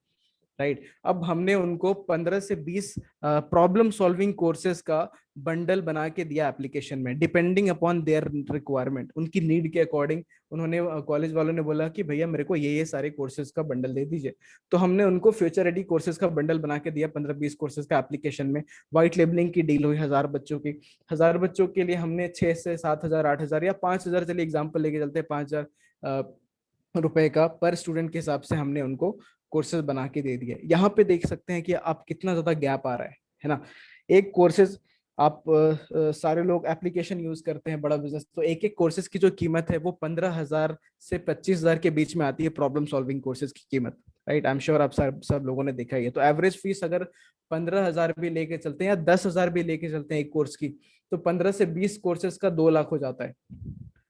राइट। अब हमने उनको 15 से 20 प्रॉब्लम सॉल्विंग कोर्सेज का बंडल बना के दिया एप्लीकेशन में, डिपेंडिंग अपॉन देयर रिक्वायरमेंट, उनकी नीड के अकॉर्डिंग। उन्होंने, कॉलेज वालों ने बोला कि भैया मेरे को ये सारे कोर्सेज का बंडल दे दीजिए, तो हमने उनको फ्यूचर रेडी कोर्सेज का बंडल बना के दिया, 15-20 कोर्सेज का एप्लीकेशन में। व्हाइट लेबलिंग की डील हुई 1,000 बच्चों की। 1,000 बच्चों के लिए हमने 6 से 7,000, 8,000 या 5,000, चलिए एग्जाम्पल लेके चलते हैं, 5,000 रुपए का पर स्टूडेंट के हिसाब से हमने उनको कोर्सेज बना के दे दिए। यहाँ पे देख सकते हैं कि आप कितना ज्यादा गैप आ रहा है ना। एक कोर्सेज आप सारे लोग एप्लीकेशन यूज करते हैं, बड़ा बिजनेस, तो एक एक कोर्सेज की जो कीमत है वो 15,000 से 25,000 के बीच में आती है, प्रॉब्लम सॉल्विंग कोर्सेज की कीमत, राइट। आई एम श्योर आप सब लोगों ने देखा ही है। तो एवरेज फीस अगर 15,000 भी लेके चलते हैं या 10,000 भी लेके चलते हैं एक कोर्स की, तो 15 से 20 कोर्सेज का 2 लाख हो जाता है,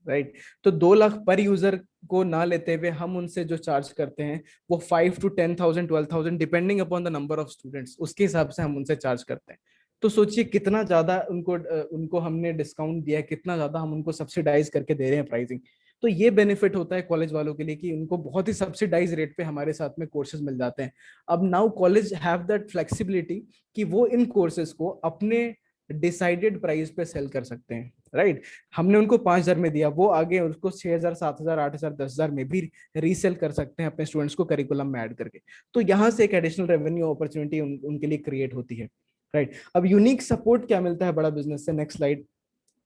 राइट। तो 2 लाख पर यूजर को ना लेते हुए हम उनसे जो चार्ज करते हैं वो 5 to 10,000, 12,000 depending upon the number of students, उसके हिसाब से हम उनसे चार्ज करते हैं। तो सोचिए कितना ज्यादा उनको हमने डिस्काउंट दिया है, कितना ज्यादा हम उनको सब्सिडाइज करके दे रहे हैं प्राइसिंग। तो ये बेनिफिट होता है कॉलेज वालों के लिए कि उनको बहुत ही सब्सिडाइज रेट पे हमारे साथ में कोर्सेज मिल जाते हैं। अब now college have that flexibility कि वो इन कोर्सेज को अपने डिसाइडेड प्राइस पे सेल कर सकते हैं, राइट। हमने उनको 5,000 में दिया, वो आगे उसको 6,000, 7,000, 8,000, 10,000 में भी रीसेल कर सकते हैं अपने स्टूडेंट्स को करिकुलम में ऐड करके। तो यहाँ से एक एडिशनल रेवेन्यू अपॉर्चुनिटी उनके लिए क्रिएट होती है, राइट। अब यूनिक सपोर्ट क्या मिलता है बड़ा बिजनेस से, नेक्स्ट स्लाइड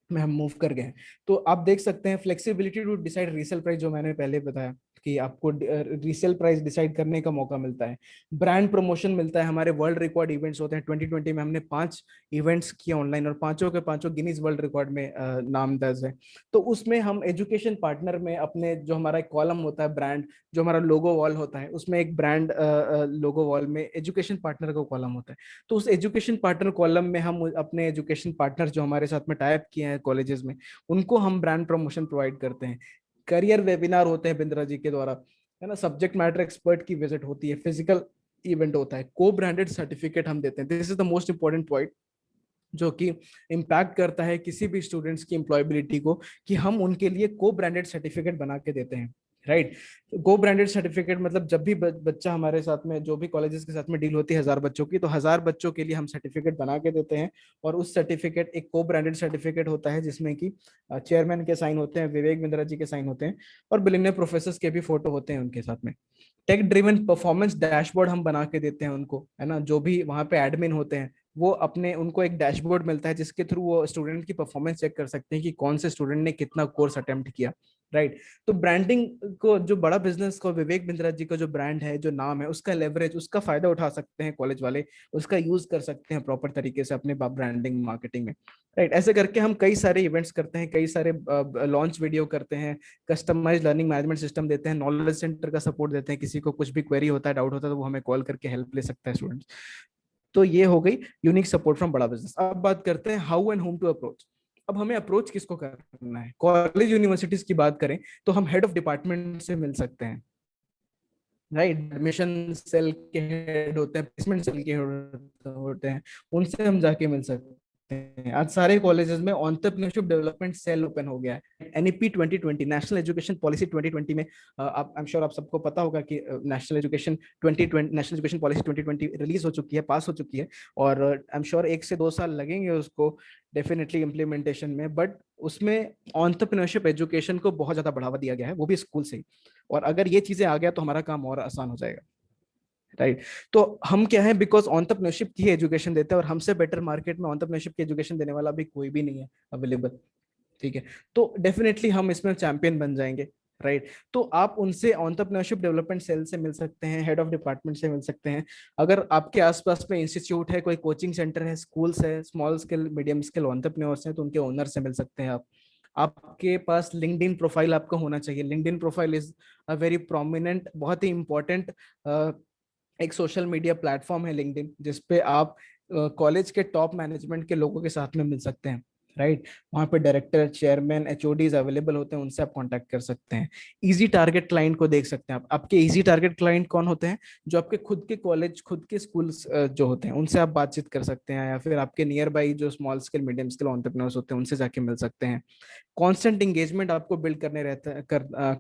में हम मूव कर गए हैं। तो आप देख सकते हैं flexibility to decide resale price, जो मैंने पहले बताया। कि आपको रीसेल प्राइस डिसाइड करने का मौका मिलता है, ब्रांड प्रमोशन मिलता है, हमारे वर्ल्ड रिकॉर्ड इवेंट्स होते हैं। 2020 में हमने 5 इवेंट्स किए ऑनलाइन और पांचों के पांचों गिनीज वर्ल्ड रिकॉर्ड में नाम दर्ज है। तो उसमें हम एजुकेशन पार्टनर में अपने जो हमारा एक कॉलम होता है ब्रांड, जो हमारा लोगो वॉल होता है उसमें एक ब्रांड लोगो वॉल में एजुकेशन पार्टनर का कॉलम होता है। तो उस एजुकेशन पार्टनर कॉलम में हम अपने एजुकेशन पार्टनर जो हमारे साथ में टाइप किए हैं कॉलेजेस में, उनको हम ब्रांड प्रमोशन प्रोवाइड करते हैं। करियर वेबिनार होते हैं बिंद्रा जी के द्वारा, है ना, सब्जेक्ट मैटर एक्सपर्ट की विजिट होती है, फिजिकल इवेंट होता है, को ब्रांडेड सर्टिफिकेट हम देते हैं। This is the most important point जो कि इम्पैक्ट करता है किसी भी स्टूडेंट्स की एम्प्लॉयबिलिटी को, कि हम उनके लिए को ब्रांडेड सर्टिफिकेट बना के देते हैं। राइट, को ब्रांडेड सर्टिफिकेट मतलब जब भी बच्चा हमारे साथ में, जो भी कॉलेजेस के साथ में डील होती है 1000 बच्चों की, तो 1000 बच्चों के लिए हम सर्टिफिकेट बना के देते हैं। और उस सर्टिफिकेट एक को ब्रांडेड सर्टिफिकेट होता है जिसमें कि चेयरमैन के साइन होते हैं, विवेक बिंद्रा जी के साइन होते हैं, और बिलियनियर प्रोफेसर के भी फोटो होते हैं उनके साथ में। टेक ड्रिवन परफॉर्मेंस डैशबोर्ड हम बना के देते हैं उनको, है ना, जो भी वहाँ पे एडमिन होते हैं वो अपने, उनको एक डैशबोर्ड मिलता है जिसके थ्रू वो स्टूडेंट की परफॉर्मेंस चेक कर सकते हैं कि कौन से स्टूडेंट ने कितना कोर्स अटेम्प्ट किया। राइट, तो ब्रांडिंग को, जो बड़ा बिजनेस को विवेक बिंद्रा जी का जो ब्रांड है, जो नाम है, उसका लेवरेज, उसका फायदा उठा सकते हैं कॉलेज वाले, उसका यूज कर सकते हैं प्रॉपर तरीके से अपने ब्रांडिंग मार्केटिंग में। राइट, ऐसे करके हम कई सारे इवेंट्स करते हैं, कई सारे लॉन्च वीडियो करते हैं, कस्टमाइज लर्निंग मैनेजमेंट सिस्टम देते हैं, नॉलेज सेंटर का सपोर्ट देते हैं, किसी को कुछ भी क्वेरी होता है, डाउट होता है, तो वो हमें कॉल करके हेल्प ले सकता है स्टूडेंट्स। तो ये हो गई यूनिक सपोर्ट फ्रॉम बड़ा बिजनेस। अब बात करते हैं how and home to approach. अब हमें अप्रोच किसको करना है? कॉलेज यूनिवर्सिटीज की बात करें तो हम हेड ऑफ डिपार्टमेंट से मिल सकते हैं। राइट, एडमिशन सेल के हेड होते हैं, प्लेसमेंट सेल के हेड होते हैं, उनसे हम जाके मिल सकते हैं। आज सारे कॉलेजेस में एंटरप्रेन्योरशिप डेवलपमेंट सेल ओपन हो गया है। एनईपी 2020, नेशनल एजुकेशन पॉलिसी 2020 में आप, आई एम श्योर आप सबको पता होगा कि national education 2020, national education policy 2020 release हो चुकी है, पास हो चुकी है, और आई एम श्योर 1 से 2 साल लगेंगे उसको डेफिनेटली इम्प्लीमेंटेशन में। बट उसमें एंटरप्रेन्योरशिप एजुकेशन को बहुत ज्यादा बढ़ावा दिया गया है, वो भी स्कूल से ही। और अगर ये चीजें आ गया तो हमारा काम और आसान हो जाएगा। राइट, तो हम क्या है, बिकॉज एंटरप्रेन्योरशिप की एजुकेशन देते हैं, और हमसे बेटर मार्केट में एंटरप्रेन्योरशिप की एजुकेशन देने वाला भी कोई भी नहीं है अवेलेबल। ठीक है, तो डेफिनेटली हम इसमें चैंपियन बन जाएंगे। राइट, तो आप उनसे एंटरप्रेन्योरशिप डेवलपमेंट सेल से मिल सकते हैं, हेड ऑफ डिपार्टमेंट से मिल सकते हैं। अगर आपके आसपास में इंस्टीट्यूट है, कोई कोचिंग सेंटर है, स्कूल्स है, small scale medium scale entrepreneurs हैं, तो उनके ओनर से मिल सकते हैं आप। आपके पास लिंक्डइन प्रोफाइल आपका होना चाहिए। LinkedIn profile is a very prominent, बहुत ही इंपॉर्टेंट एक सोशल मीडिया प्लेटफॉर्म है लिंक्डइन, जिसपे आप कॉलेज के टॉप मैनेजमेंट के लोगों के साथ में मिल सकते हैं। राइट, वहाँ पे डायरेक्टर, चेयरमैन, एचओडीज अवेलेबल होते हैं, उनसे आप कांटेक्ट कर सकते हैं। इजी टारगेट क्लाइंट को देख सकते हैं आप। आपके इजी टारगेट क्लाइंट कौन होते हैं? जो आपके खुद के कॉलेज, खुद के स्कूल्स जो होते हैं, उनसे आप बातचीत कर सकते हैं, या फिर आपके नियर बाई जो small scale medium scale entrepreneurs होते हैं, उनसे जाके मिल सकते हैं। कांस्टेंट इंगेजमेंट आपको बिल्ड करने रहता है,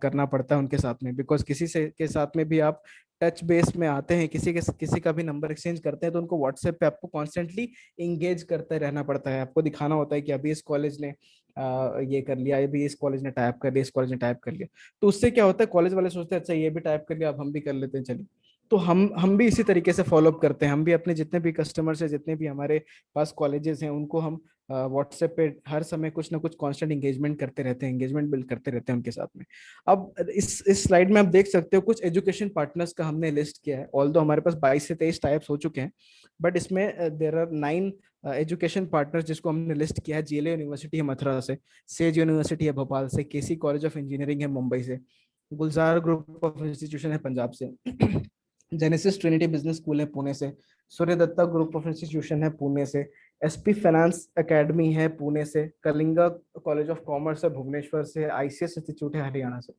करना पड़ता है उनके साथ में, बिकॉज किसी से के साथ में भी आप टच बेस में आते हैं, किसी का भी नंबर एक्सचेंज करते हैं, तो उनको व्हाट्सएप पे आपको कॉन्स्टेंटली इंगेज करते रहना पड़ता है। आपको दिखाना होता है कि अभी इस कॉलेज ने ये कर लिया, अभी इस कॉलेज ने टाइप कर लिया, इस कॉलेज ने टाइप कर लिया। तो उससे क्या होता है, कॉलेज वाले सोचते हैं अच्छा ये भी टाइप कर लिया, अब हम भी कर लेते हैं, चलिए। तो हम भी इसी तरीके से फॉलो अप करते हैं। हम भी अपने जितने भी कस्टमर्स हैं, जितने भी हमारे पास कॉलेजेस हैं, उनको हम व्हाट्सएप पे हर समय कुछ ना कुछ कांस्टेंट इंगेजमेंट करते रहते हैं, इंगेजमेंट बिल्ड करते रहते हैं उनके साथ में। अब इस स्लाइड में आप देख सकते हो कुछ एजुकेशन पार्टनर्स का हमने लिस्ट किया है। ऑल्दो हमारे पास 22 से 23 टाइप्स हो चुके हैं, बट इसमें देयर आर 9 एजुकेशन पार्टनर्स जिसको हमने लिस्ट किया है। जीएलए यूनिवर्सिटी है मथुरा से, सेज यूनिवर्सिटी है भोपाल से, केसी कॉलेज ऑफ इंजीनियरिंग है मुंबई से, गुलजार ग्रुप ऑफ इंस्टीट्यूशन है पंजाब से, जेनेसिस ट्रिनिटी बिजनेस स्कूल है पुणे से, सूर्य दत्ता ग्रुप ऑफ इंस्टीट्यूशन है पुणे से, एसपी फाइनेंस एकेडमी है पुणे से, कलिंगा कॉलेज ऑफ कॉमर्स है भुवनेश्वर से, आईसीएस इंस्टीट्यूट है हरियाणा से।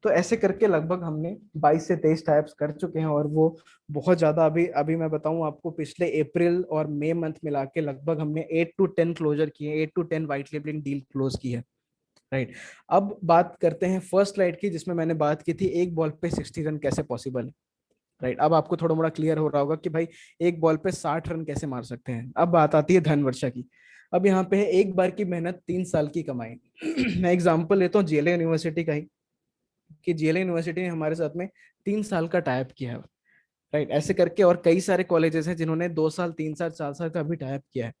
तो ऐसे करके लगभग हमने 22 से 23 टाइप्स कर चुके हैं, और वो बहुत ज्यादा, अभी अभी मैं बताऊं आपको, पिछले अप्रैल और मई मंथ मिला के लगभग हमने 8 to 10 क्लोजर किए, 8 to 10 white labelling deal close की है। राइट, अब बात करते हैं फर्स्ट स्लाइड की, जिसमें मैंने बात की थी एक बॉल पे 60 रन कैसे पॉसिबल है। राइट, अब आपको थोड़ा मोड़ा क्लियर हो रहा होगा कि भाई एक बॉल पे 60 रन कैसे मार सकते हैं। अब बात आती है धन वर्षा की। अब यहाँ पे है एक बार की मेहनत 3 साल की कमाई। मैं एग्जांपल लेता हूँ जेएलए यूनिवर्सिटी का ही, कि जेएलए यूनिवर्सिटी ने हमारे साथ में 3 साल का टाइप किया है। राइट, ऐसे करके और कई सारे कॉलेजेस हैं जिन्होंने 2 साल, 3 साल, 4 साल का भी टाइप किया है।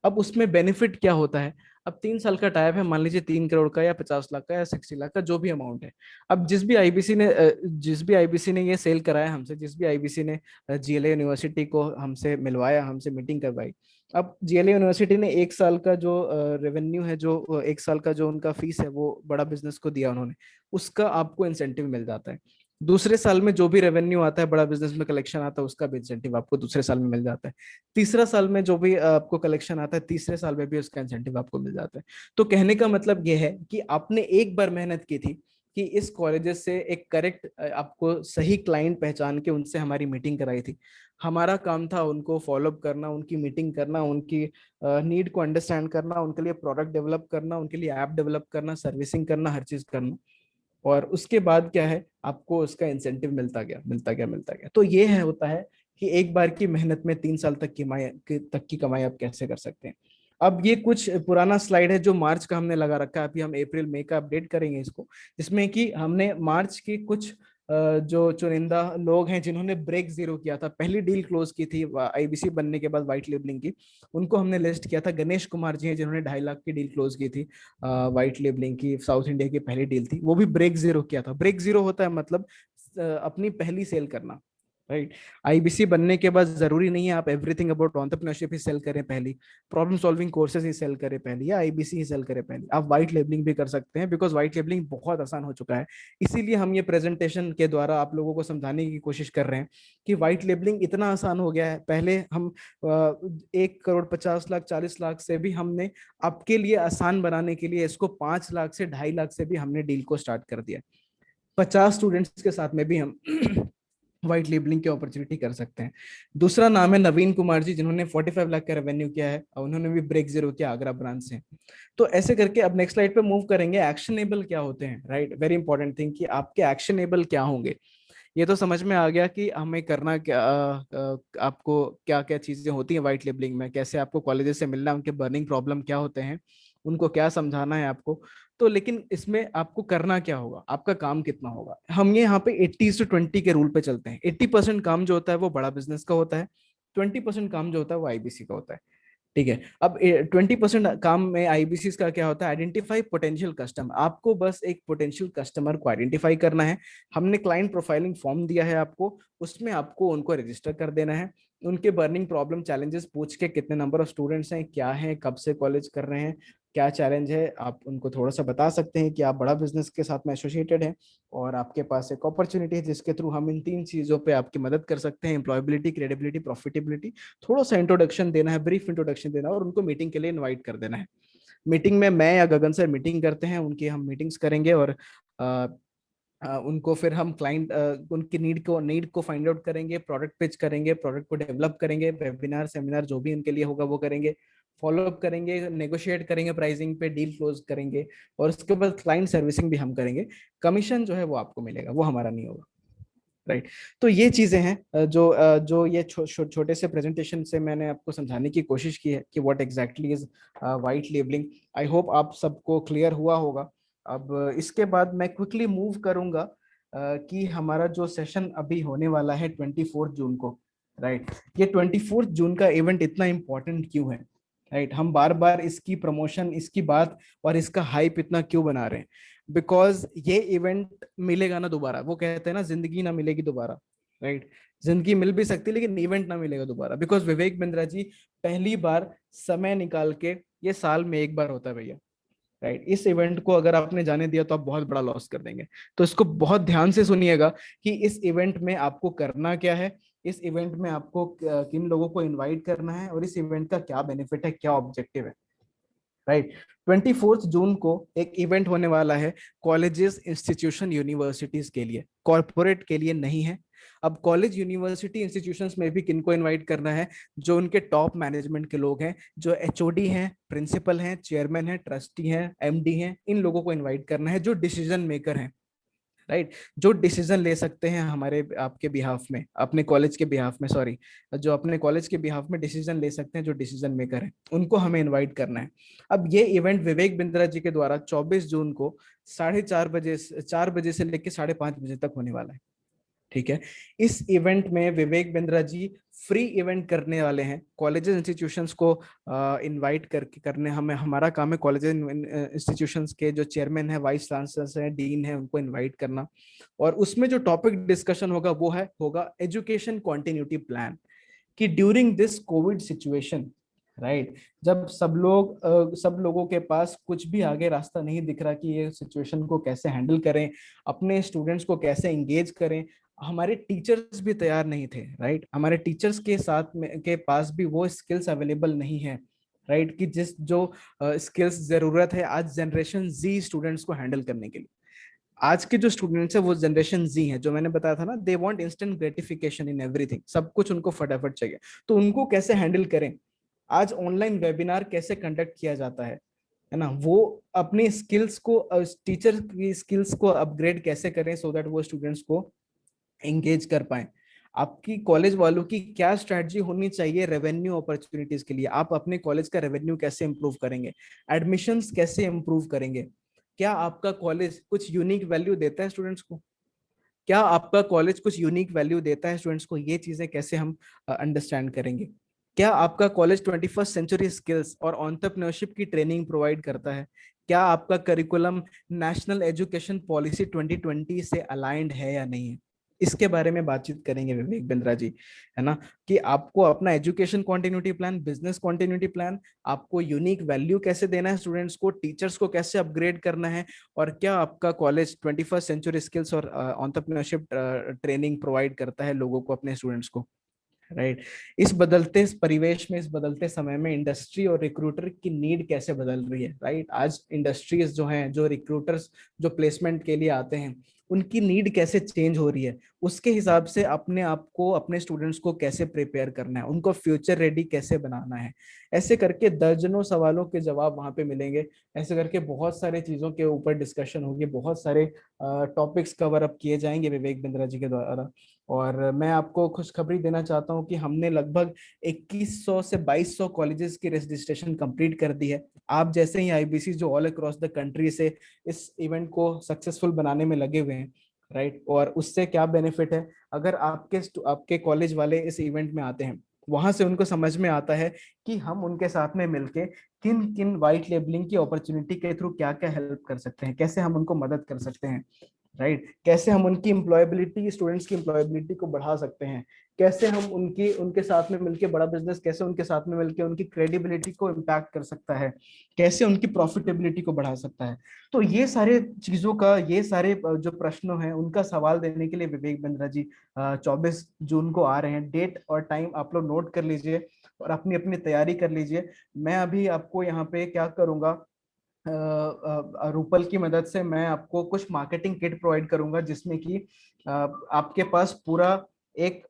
अब उसमें बेनिफिट क्या होता है, अब 3 साल का टाइप है, मान लीजिए 3 करोड़ का या 50 लाख का या 60 लाख का जो भी अमाउंट है। अब जिस भी आईबीसी ने ये सेल कराया हमसे, जिस भी आईबीसी ने जीएलए यूनिवर्सिटी को हमसे मिलवाया, हमसे मीटिंग करवाई, अब जीएलए यूनिवर्सिटी ने 1 साल का जो रेवेन्यू है, जो 1 साल का जो उनका फीस है वो बड़ा बिजनेस को दिया उन्होंने, उसका आपको इंसेंटिव मिल जाता है। दूसरे साल में जो भी रेवेन्यू आता है, बड़ा बिजनेस में कलेक्शन आता है, उसका भी इंसेंटिव आपको दूसरे साल में मिल जाता है। तीसरा साल में जो भी आपको कलेक्शन आता है, तीसरे साल में भी उसका इंसेंटिव आपको मिल जाता है। तो कहने का मतलब यह है कि आपने एक बार मेहनत की थी कि इस कॉलेजेस से एक करेक्ट आपको सही क्लाइंट पहचान के उनसे हमारी मीटिंग कराई थी। हमारा काम था उनको फॉलोअप करना, उनकी मीटिंग करना, उनकी नीड को अंडरस्टैंड करना, उनके लिए प्रोडक्ट डेवलप करना, उनके लिए ऐप डेवलप करना, सर्विसिंग करना, हर चीज करना। और उसके बाद क्या है, आपको उसका इंसेंटिव मिलता गया, मिलता गया, मिलता गया। तो ये है, होता है कि एक बार की मेहनत में 3 साल तक की कमाई आप कैसे कर सकते हैं। अब ये कुछ पुराना स्लाइड है जो मार्च का हमने लगा रखा है, अभी हम अप्रैल मई का अपडेट करेंगे इसको, जिसमें कि हमने मार्च की कुछ जो चुनिंदा लोग हैं जिन्होंने ब्रेक जीरो किया था, पहली डील क्लोज की थी आईबीसी बनने के बाद व्हाइट लेबलिंग की, उनको हमने लिस्ट किया था। गणेश कुमार जी हैं जिन्होंने 2.5 लाख की डील क्लोज की थी, व्हाइट लेबलिंग की, साउथ इंडिया की पहली डील थी, वो भी ब्रेक जीरो किया था। ब्रेक जीरो होता है मतलब अपनी पहली सेल करना, राइट। आईबीसी बनने के बाद जरूरी नहीं है आप एवरीथिंग अबाउट एंटरप्रेन्योरशिप ही सेल करें पहली, प्रॉब्लम सॉल्विंग कोर्सेज ही सेल करें पहली, या आईबीसी ही सेल करें पहली। आप व्हाइट लेबलिंग भी कर सकते हैं, बिकॉज व्हाइट लेबलिंग बहुत आसान हो चुका है। इसीलिए हम ये प्रेजेंटेशन के द्वारा आप लोगों को समझाने की कोशिश कर रहे हैं कि व्हाइट लेबलिंग इतना आसान हो गया है। पहले हम 1 करोड़ 50 लाख 40 लाख से भी हमने आपके लिए आसान बनाने के लिए इसको 5 लाख से 2.5 लाख से भी हमने डील को स्टार्ट कर दिया। 50 स्टूडेंट्स के साथ में भी हम व्हाइट लेबलिंग की अपॉर्चुनिटी कर सकते हैं। दूसरा नाम है नवीन कुमार जी, जिन्होंने 45 लाख का रेवेन्यू किया है और उन्होंने भी ब्रेक जीरो किया आगरा ब्रांच से। तो ऐसे करके अब नेक्स्ट स्लाइड पे मूव करेंगे। एक्शनेबल क्या होते हैं, राइट, वेरी इंपॉर्टेंट थिंग कि आपके एक्शनेबल क्या होंगे। ये तो समझ में आ गया कि हमें करना क्या, आपको क्या क्या चीजें होती हैं व्हाइट लेबलिंग में, कैसे आपको कॉलेजेस से मिलना है, उनके बर्निंग प्रॉब्लम क्या होते हैं, उनको क्या समझाना है आपको। तो लेकिन इसमें आपको करना क्या होगा, आपका काम कितना होगा। हम ये यहाँ पे 80:20 के रूल पे चलते हैं। 80% काम जो होता है वो बड़ा बिजनेस का होता है, 20% काम जो होता है वो आईबीसी का होता है। ठीक है। अब 20% काम में आईबीसी का क्या होता है, आइडेंटिफाई पोटेंशियल कस्टमर। आपको बस एक पोटेंशियल कस्टमर को आइडेंटिफाई करना है। हमने क्लाइंट प्रोफाइलिंग फॉर्म दिया है आपको, उसमें आपको उनको रजिस्टर कर देना है। उनके बर्निंग प्रॉब्लम चैलेंजेस पूछ के, कितने नंबर ऑफ स्टूडेंट्स हैं, क्या है, कब से कॉलेज कर रहे हैं, क्या चैलेंज है, आप उनको थोड़ा सा बता सकते हैं कि आप बड़ा बिजनेस के साथ में एसोसिएटेड हैं और आपके पास एक अपॉर्चुनिटी है जिसके थ्रू हम इन 3 चीजों पे आपकी मदद कर सकते हैं, एम्प्लॉयबिलिटी, क्रेडिबिलिटी, प्रॉफिटेबिलिटी। थोड़ा सा इंट्रोडक्शन देना है, ब्रीफ इंट्रोडक्शन देना है और उनको मीटिंग के लिए इनवाइट कर देना है। मीटिंग में मैं या गगन सर मीटिंग करते हैं, उनकी हम मीटिंग्स करेंगे और उनको फिर हम क्लाइंट उनकी नीड को फाइंड आउट करेंगे, प्रोडक्ट पिच करेंगे, प्रोडक्ट को डेवलप करेंगे, वेबिनार सेमिनार जो भी उनके लिए होगा वो करेंगे, फॉलोअप करेंगे, नेगोशिएट करेंगे प्राइसिंग पे, डील क्लोज करेंगे और उसके बाद क्लाइंट सर्विसिंग भी हम करेंगे। कमीशन जो है वो आपको मिलेगा, वो हमारा नहीं होगा, राइट। तो ये चीजें हैं जो ये छोटे से प्रेजेंटेशन से मैंने आपको समझाने की कोशिश की है कि what exactly is white labelling. I hope आप सबको क्लियर हुआ होगा। अब इसके बाद मैं क्विकली मूव करूंगा कि हमारा जो सेशन अभी होने वाला है 24 जून को, राइट। ये 24 जून का इवेंट इतना इंपॉर्टेंट क्यों है, राइट। हम बार बार इसकी प्रमोशन, इसकी बात और इसका हाइप इतना क्यों बना रहे हैं, बिकॉज ये इवेंट मिलेगा ना दोबारा। वो कहते हैं ना, जिंदगी ना मिलेगी दोबारा, राइट। जिंदगी मिल भी सकती है लेकिन इवेंट ना मिलेगा दोबारा, बिकॉज विवेक बिंद्रा जी पहली बार समय निकाल के, ये साल में एक बार होता है भैया, राइट। इस इवेंट को अगर आपने जाने दिया तो आप बहुत बड़ा लॉस कर देंगे। तो इसको बहुत ध्यान से सुनिएगा कि इस इवेंट में आपको करना क्या है, इस इवेंट में आपको किन लोगों को इनवाइट करना है और इस इवेंट का क्या बेनिफिट है, क्या ऑब्जेक्टिव है, राइट। 24 जून को एक इवेंट होने वाला है कॉलेजेस, इंस्टीट्यूशन, यूनिवर्सिटीज के लिए, कॉरपोरेट के लिए नहीं है। अब कॉलेज, यूनिवर्सिटी, इंस्टीट्यूशंस में भी किनको इनवाइट करना है, जो उनके टॉप मैनेजमेंट के लोग हैं, जो एचओडी हैं, प्रिंसिपल हैं, चेयरमैन हैं, ट्रस्टी हैं, एमडी हैं, इन लोगों को इनवाइट करना है जो डिसीजन मेकर हैं, राइट। जो डिसीजन ले सकते हैं हमारे आपके बिहाफ में, अपने कॉलेज के बिहाफ में, सॉरी, जो अपने कॉलेज के बिहाफ में डिसीजन ले सकते हैं, जो डिसीजन मेकर हैं, उनको हमें इनवाइट करना है। अब ये इवेंट विवेक बिंद्रा जी के द्वारा 24 जून को 4:30 बजे, 4 बजे से लेकर 5:30 बजे तक होने वाला है, ठीक है। इस इवेंट में विवेक बिंद्रा जी फ्री इवेंट करने वाले हैं। कॉलेजेस इंस्टीट्यूशंस को इनवाइट करके करने, हमें हमारा काम है कॉलेजेस इंस्टीट्यूशंस के जो चेयरमैन है, वाइस चांसलर्स हैं, डीन है, उनको इनवाइट करना। और उसमें जो टॉपिक डिस्कशन होगा वो होगा एजुकेशन कॉन्टिन्यूटी प्लान, कि during this COVID situation, right, जब सब लोगों के पास कुछ भी आगे रास्ता नहीं दिख रहा कि ये सिचुएशन को कैसे हैंडल करें, अपने स्टूडेंट्स को कैसे एंगेज करें। हमारे टीचर्स भी तैयार नहीं थे, राइट, हमारे टीचर्स के साथ में के पास भी वो स्किल्स अवेलेबल नहीं है, राइट, कि जिस जो स्किल्स जरूरत है आज जनरेशन जी स्टूडेंट्स को हैंडल करने के लिए। आज के जो स्टूडेंट्स है वो जनरेशन जी है, जो मैंने बताया था ना, they want instant gratification in everything, सब कुछ उनको फटाफट चाहिए। तो उनको कैसे हैंडल करें, आज ऑनलाइन वेबिनार कैसे कंडक्ट किया जाता है ना, वो अपनी स्किल्स को, टीचर की स्किल्स को अपग्रेड कैसे करें सो दैट वो स्टूडेंट्स को एंगेज कर पाए। आपकी कॉलेज वालों की क्या स्ट्रेटजी होनी चाहिए रेवेन्यू अपॉर्चुनिटीज के लिए, आप अपने कॉलेज का रेवेन्यू कैसे इंप्रूव करेंगे, एडमिशंस कैसे इंप्रूव करेंगे, क्या आपका कॉलेज कुछ यूनिक वैल्यू देता है स्टूडेंट्स को, क्या आपका कॉलेज कुछ यूनिक वैल्यू देता है स्टूडेंट्स को, ये चीजें कैसे हम अंडरस्टैंड करेंगे। क्या आपका कॉलेज 21st सेंचुरी स्किल्स और एंटरप्रेन्योरशिप की ट्रेनिंग प्रोवाइड करता है, क्या आपका करिकुलम नेशनल एजुकेशन पॉलिसी 2020 से अलाइंड है या नहीं है। इसके बारे में बातचीत करेंगे विवेक बिंद्रा जी, है ना, कि आपको अपना education continuity plan, business continuity plan, आपको यूनिक वैल्यू कैसे देना है स्टूडेंट्स को, टीचर्स को कैसे अपग्रेड करना है, और क्या आपका कॉलेज 21st सेंचुरी स्किल्स और एंटरप्रेन्योरशिप ट्रेनिंग प्रोवाइड करता है लोगों को, अपने स्टूडेंट्स को, राइट। इस बदलते परिवेश में, इस बदलते समय में इंडस्ट्री और रिक्रूटर की नीड कैसे बदल रही है, राइट। आज इंडस्ट्रीज जो हैं, जो रिक्रूटर्स जो प्लेसमेंट के लिए आते हैं, उनकी नीड कैसे चेंज हो रही है, उसके हिसाब से अपने आप को, अपने स्टूडेंट्स को कैसे प्रिपेयर करना है, उनको फ्यूचर रेडी कैसे बनाना है। ऐसे करके दर्जनों सवालों के जवाब वहां पे मिलेंगे। ऐसे करके बहुत सारे चीजों के ऊपर डिस्कशन होगी, बहुत सारे टॉपिक्स कवर अप किए जाएंगे विवेक बिंद्रा जी के द्वारा। और मैं आपको खुशखबरी देना चाहता हूं कि हमने लगभग 2100 से 2200 कॉलेजेस की रजिस्ट्रेशन कंप्लीट कर दी है। आप जैसे ही आईबीसी जो ऑल अक्रॉस द कंट्री से इस इवेंट को सक्सेसफुल बनाने में लगे हुए हैं, राइट। और उससे क्या बेनिफिट है, अगर आपके कॉलेज वाले इस इवेंट में आते हैं, वहां से उनको समझ में आता है कि हम उनके साथ में मिलके किन किन वाइट लेबलिंग की अपॉर्चुनिटी के थ्रू क्या क्या हेल्प कर सकते हैं, कैसे हम उनको मदद कर सकते हैं, राइट, कैसे हम उनकी एम्प्लॉयबिलिटी, स्टूडेंट्स की एम्प्लॉयबिलिटी को बढ़ा सकते हैं, कैसे हम उनके साथ में मिलकर बड़ा बिजनेस, कैसे उनके साथ में मिलकर उनकी क्रेडिबिलिटी को इम्पैक्ट कर सकता है, कैसे उनकी प्रॉफिटेबिलिटी को बढ़ा सकता है। तो ये सारे चीजों का, ये सारे जो प्रश्नों हैं उनका सवाल देने के लिए विवेक बिंद्रा जी 24 जून को आ रहे हैं। डेट और टाइम आप लोग नोट कर लीजिए और अपनी अपनी तैयारी कर लीजिए। मैं अभी आपको यहाँ पे क्या करूंगा, रूपल की मदद से मैं आपको कुछ मार्केटिंग किट प्रोवाइड करूंगा, जिसमें कि आपके पास पूरा एक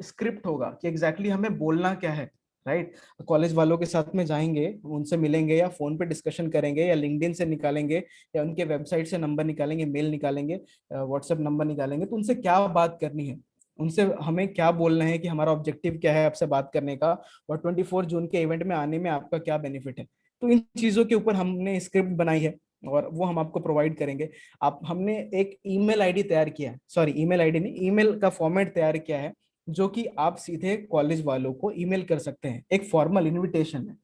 स्क्रिप्ट होगा कि एग्जैक्टली हमें बोलना क्या है, राइट। कॉलेज वालों के साथ में जाएंगे, उनसे मिलेंगे या फोन पे डिस्कशन करेंगे या लिंक्डइन से निकालेंगे या उनके वेबसाइट से नंबर निकालेंगे, मेल निकालेंगे, व्हाट्सएप नंबर निकालेंगे, तो उनसे क्या बात करनी है, उनसे हमें क्या बोलना है कि हमारा ऑब्जेक्टिव क्या है आपसे बात करने का, और 24 जून के इवेंट में आने में आपका क्या बेनिफिट है। तो इन चीजों के ऊपर हमने स्क्रिप्ट बनाई है और वो हम आपको प्रोवाइड करेंगे। आप हमने एक ईमेल आईडी तैयार किया है, सॉरी ईमेल आईडी नहीं, ईमेल का फॉर्मेट तैयार किया है, जो कि आप सीधे कॉलेज वालों को ईमेल कर सकते हैं। एक फॉर्मल इनविटेशन है,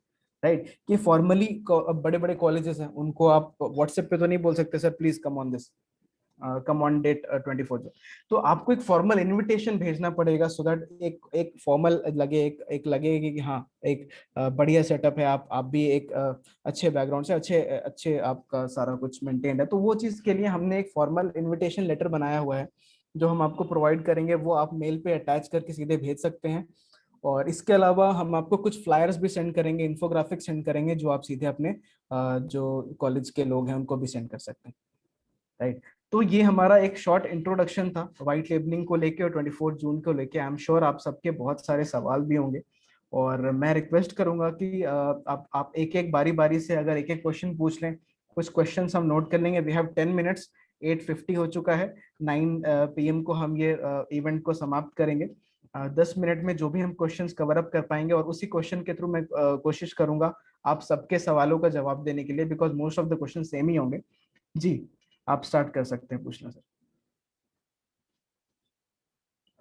राइट, कि फॉर्मली बड़े बड़े कॉलेजेस हैं उनको आप व्हाट्सएप पे तो नहीं बोल सकते sir please come on this, come on date 24 जो, तो आपको एक फॉर्मल इनविटेशन भेजना पड़ेगा सो दैट एक एक फॉर्मल लगे, एक लगे कि हाँ एक बढ़िया सेटअप है, आप भी एक अच्छे बैकग्राउंड से, अच्छे अच्छे आपका सारा कुछ मेंटेन्ड है। तो वो चीज के लिए हमने एक फॉर्मल इनविटेशन लेटर बनाया हुआ है, जो हम आपको प्रोवाइड करेंगे, वो आप मेल पे अटैच करके सीधे भेज सकते हैं। और इसके अलावा हम आपको कुछ फ्लायर्स भी सेंड करेंगे, इन्फोग्राफिक्स सेंड करेंगे, जो आप सीधे अपने जो कॉलेज के लोग हैं उनको भी सेंड कर सकते हैं, राइट। तो ये हमारा एक शॉर्ट इंट्रोडक्शन था व्हाइट लेबलिंग को लेके और 24 जून को लेके। आई एम श्योर आप सबके बहुत सारे सवाल भी होंगे, और मैं रिक्वेस्ट करूंगा कि आप एक एक बारी बारी से अगर एक एक क्वेश्चन पूछ लें। कुछ क्वेश्चन हम नोट कर लेंगे। वी हैव 10 मिनट्स, 8:50 हो चुका है, 9 PM को हम ये इवेंट को समाप्त करेंगे। 10 मिनट में जो भी हम क्वेश्चंस कवर अप कर पाएंगे, और उसी क्वेश्चन के थ्रू मैं कोशिश करूंगा आप सबके सवालों का जवाब देने के लिए, because most of the question same ही होंगे। जी, आप स्टार्ट कर सकते हैं पूछना सर।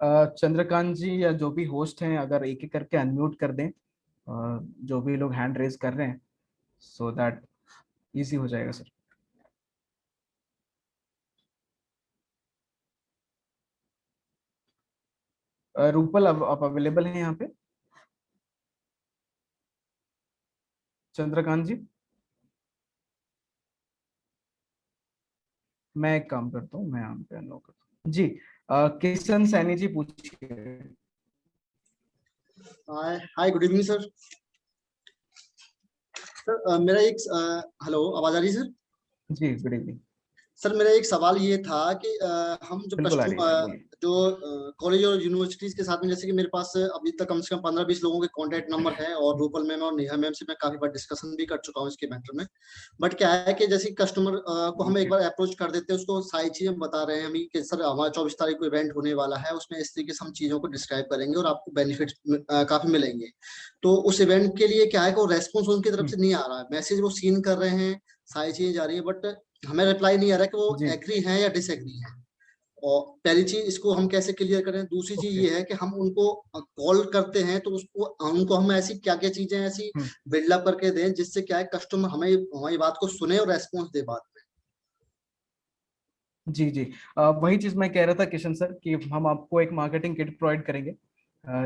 चंद्रकांत जी या जो भी होस्ट हैं, अगर एक एक करके अनम्यूट कर दें जो भी लोग हैंड रेज कर रहे हैं, सो दैट इजी हो जाएगा सर। रूपल आप अवेलेबल हैं यहाँ पे? चंद्रकांत जी, मैं एक काम करता हूँ, मैं यहाँ पे अनलॉक करता हूँ जी। किशन सैनी जी पूछिए। हाय हाय, गुड इवनिंग सर। सर मेरा एक हेलो, आवाज आ रही है सर? जी गुड इवनिंग। सर मेरा एक सवाल ये था कि हम जो बिल्कुल आ रही है सर, बोलिए। जो कॉलेज और यूनिवर्सिटीज के साथ में, जैसे कि मेरे पास अभी तक कम से कम 15-20 लोगों के कांटेक्ट नंबर है, और रूपल मैम और नेहा मैम से मैं काफी बार डिस्कशन भी कर चुका हूँ इसके मैटर में। बट क्या है कि जैसे कस्टमर को हम एक बार अप्रोच कर देते हैं, उसको सारी चीजें बता रहे हैं हम कि सर हमारा 24 तारीख को इवेंट होने वाला है, उसमें इस तरीके से हम चीजों को डिस्क्राइब करेंगे और आपको बेनिफिट काफी मिलेंगे। तो उस इवेंट के लिए क्या है कि वो रेस्पॉन्स उनकी तरफ से नहीं आ रहा है, मैसेज वो सीन कर रहे हैं, सारी चीजें जा रही है, बट हमें रिप्लाई नहीं आ रहा कि वो जी एग्री हैं या डिसएग्री हैं। और पहली चीज इसको हम कैसे क्लियर करें। दूसरी चीज ओके। ये है कि हम उनको कॉल करते हैं तो उसको उनको हम ऐसी क्या क्या चीजें ऐसी बिल्डअप करके दें जिससे क्या है कस्टमर हमें हमारी बात को सुने और रेस्पॉन्स दे बाद में। जी जी, वही चीज मैं कह रहा था किशन सर कि हम आपको एक मार्केटिंग किट प्रोवाइड करेंगे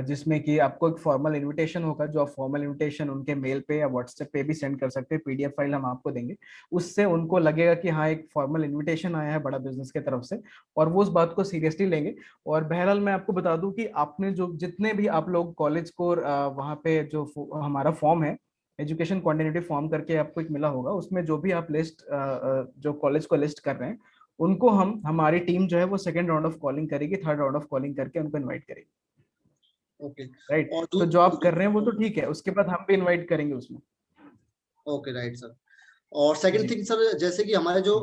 जिसमें कि आपको एक फॉर्मल इनविटेशन होगा, जो आप फॉर्मल इनविटेशन उनके मेल पे या व्हाट्सएप पे भी सेंड कर सकते हैं। पीडीएफ फाइल हम आपको देंगे, उससे उनको लगेगा कि हाँ एक फॉर्मल इनविटेशन आया है बड़ा बिजनेस की तरफ से, और वो उस बात को सीरियसली लेंगे। और बहरहाल मैं आपको बता दूं कि आपने जो जितने भी आप लोग कॉलेज को वहाँ पे जो हमारा फॉर्म है, एजुकेशन क्वांटिटेटिव फॉर्म करके आपको एक मिला होगा, उसमें जो भी आप लिस्ट जो कॉलेज को लिस्ट कर रहे हैं, उनको हम हमारी टीम जो है वो सेकंड राउंड ऑफ कॉलिंग करेगी, थर्ड राउंड ऑफ कॉलिंग करके उनको इनवाइट करेगी। ओके। राइट, और तो जो आप कर रहे हैं वो तो ठीक है, उसके बाद हम भी इनवाइट करेंगे उसमें। Okay right sir. और सेकंड जी थिंग सर, जैसे कि हमारे जो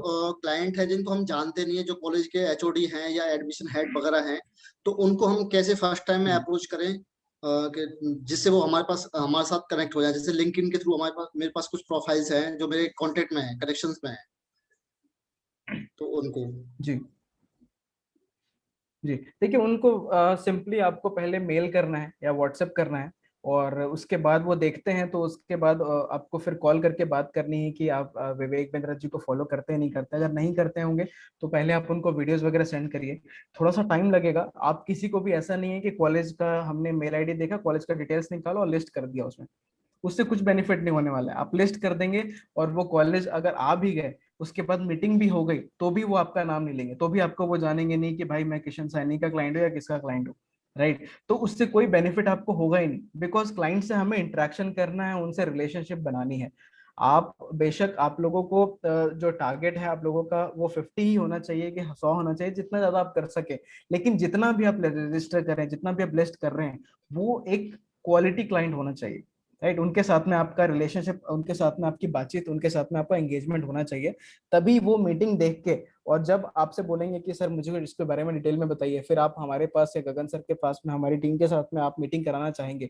क्लाइंट है जिनको हम जानते नहीं है, जो कॉलेज के एचओडी हैं या एडमिशन हेड वगैरह हैं, तो उनको हम कैसे फर्स्ट टाइम में जी अप्रोच करें कि जिससे वो हमारे साथ कनेक्ट हो जाए। जैसे लिंक्डइन के थ्रू मेरे पास कुछ प्रोफाइल्स हैं जो मेरे कांटेक्ट में है, कनेक्शंस में है, तो उनको। जी जी, देखिए उनको सिंपली आपको पहले मेल करना है या व्हाट्सएप करना है, और उसके बाद वो देखते हैं तो उसके बाद आपको फिर कॉल करके बात करनी है कि आप विवेक बिंद्रा जी को फॉलो करते हैं नहीं करते। अगर नहीं करते होंगे तो पहले आप उनको वीडियोस वगैरह सेंड करिए, थोड़ा सा टाइम लगेगा। आप किसी को भी ऐसा नहीं है कि कॉलेज का हमने मेल आईडी देखा, कॉलेज का डिटेल्स निकाला और लिस्ट कर दिया उसमें, उससे कुछ बेनिफिट नहीं होने वाला है। आप लिस्ट कर देंगे और वो कॉलेज अगर आ भी गए, उसके बाद मीटिंग भी हो गई, तो भी वो आपका नाम नहीं लेंगे, तो भी आपको वो जानेंगे नहीं कि भाई मैं किशन सैनी का क्लाइंट हूँ या किसका क्लाइंट हूँ। राइट, तो उससे कोई बेनिफिट आपको होगा ही नहीं, बिकॉज क्लाइंट से हमें इंटरेक्शन करना है, उनसे रिलेशनशिप बनानी है। आप बेशक आप लोगों को जो टारगेट है आप लोगों का वो 50 ही होना चाहिए कि 100 होना चाहिए, जितना ज्यादा आप कर सके। लेकिन जितना भी आप रजिस्टर कर रहे हैं, जितना भी आप लिस्ट कर रहे हैं, वो एक क्वालिटी क्लाइंट होना चाहिए। राइट, उनके साथ में आपका रिलेशनशिप, उनके साथ में आपकी बातचीत, उनके साथ में आपका एंगेजमेंट होना चाहिए। तभी वो मीटिंग देख के, और जब आपसे बोलेंगे कि सर मुझे इसके बारे में डिटेल में बताइए, फिर आप हमारे पास या गगन सर के पास में हमारी टीम के साथ में आप मीटिंग कराना चाहेंगे,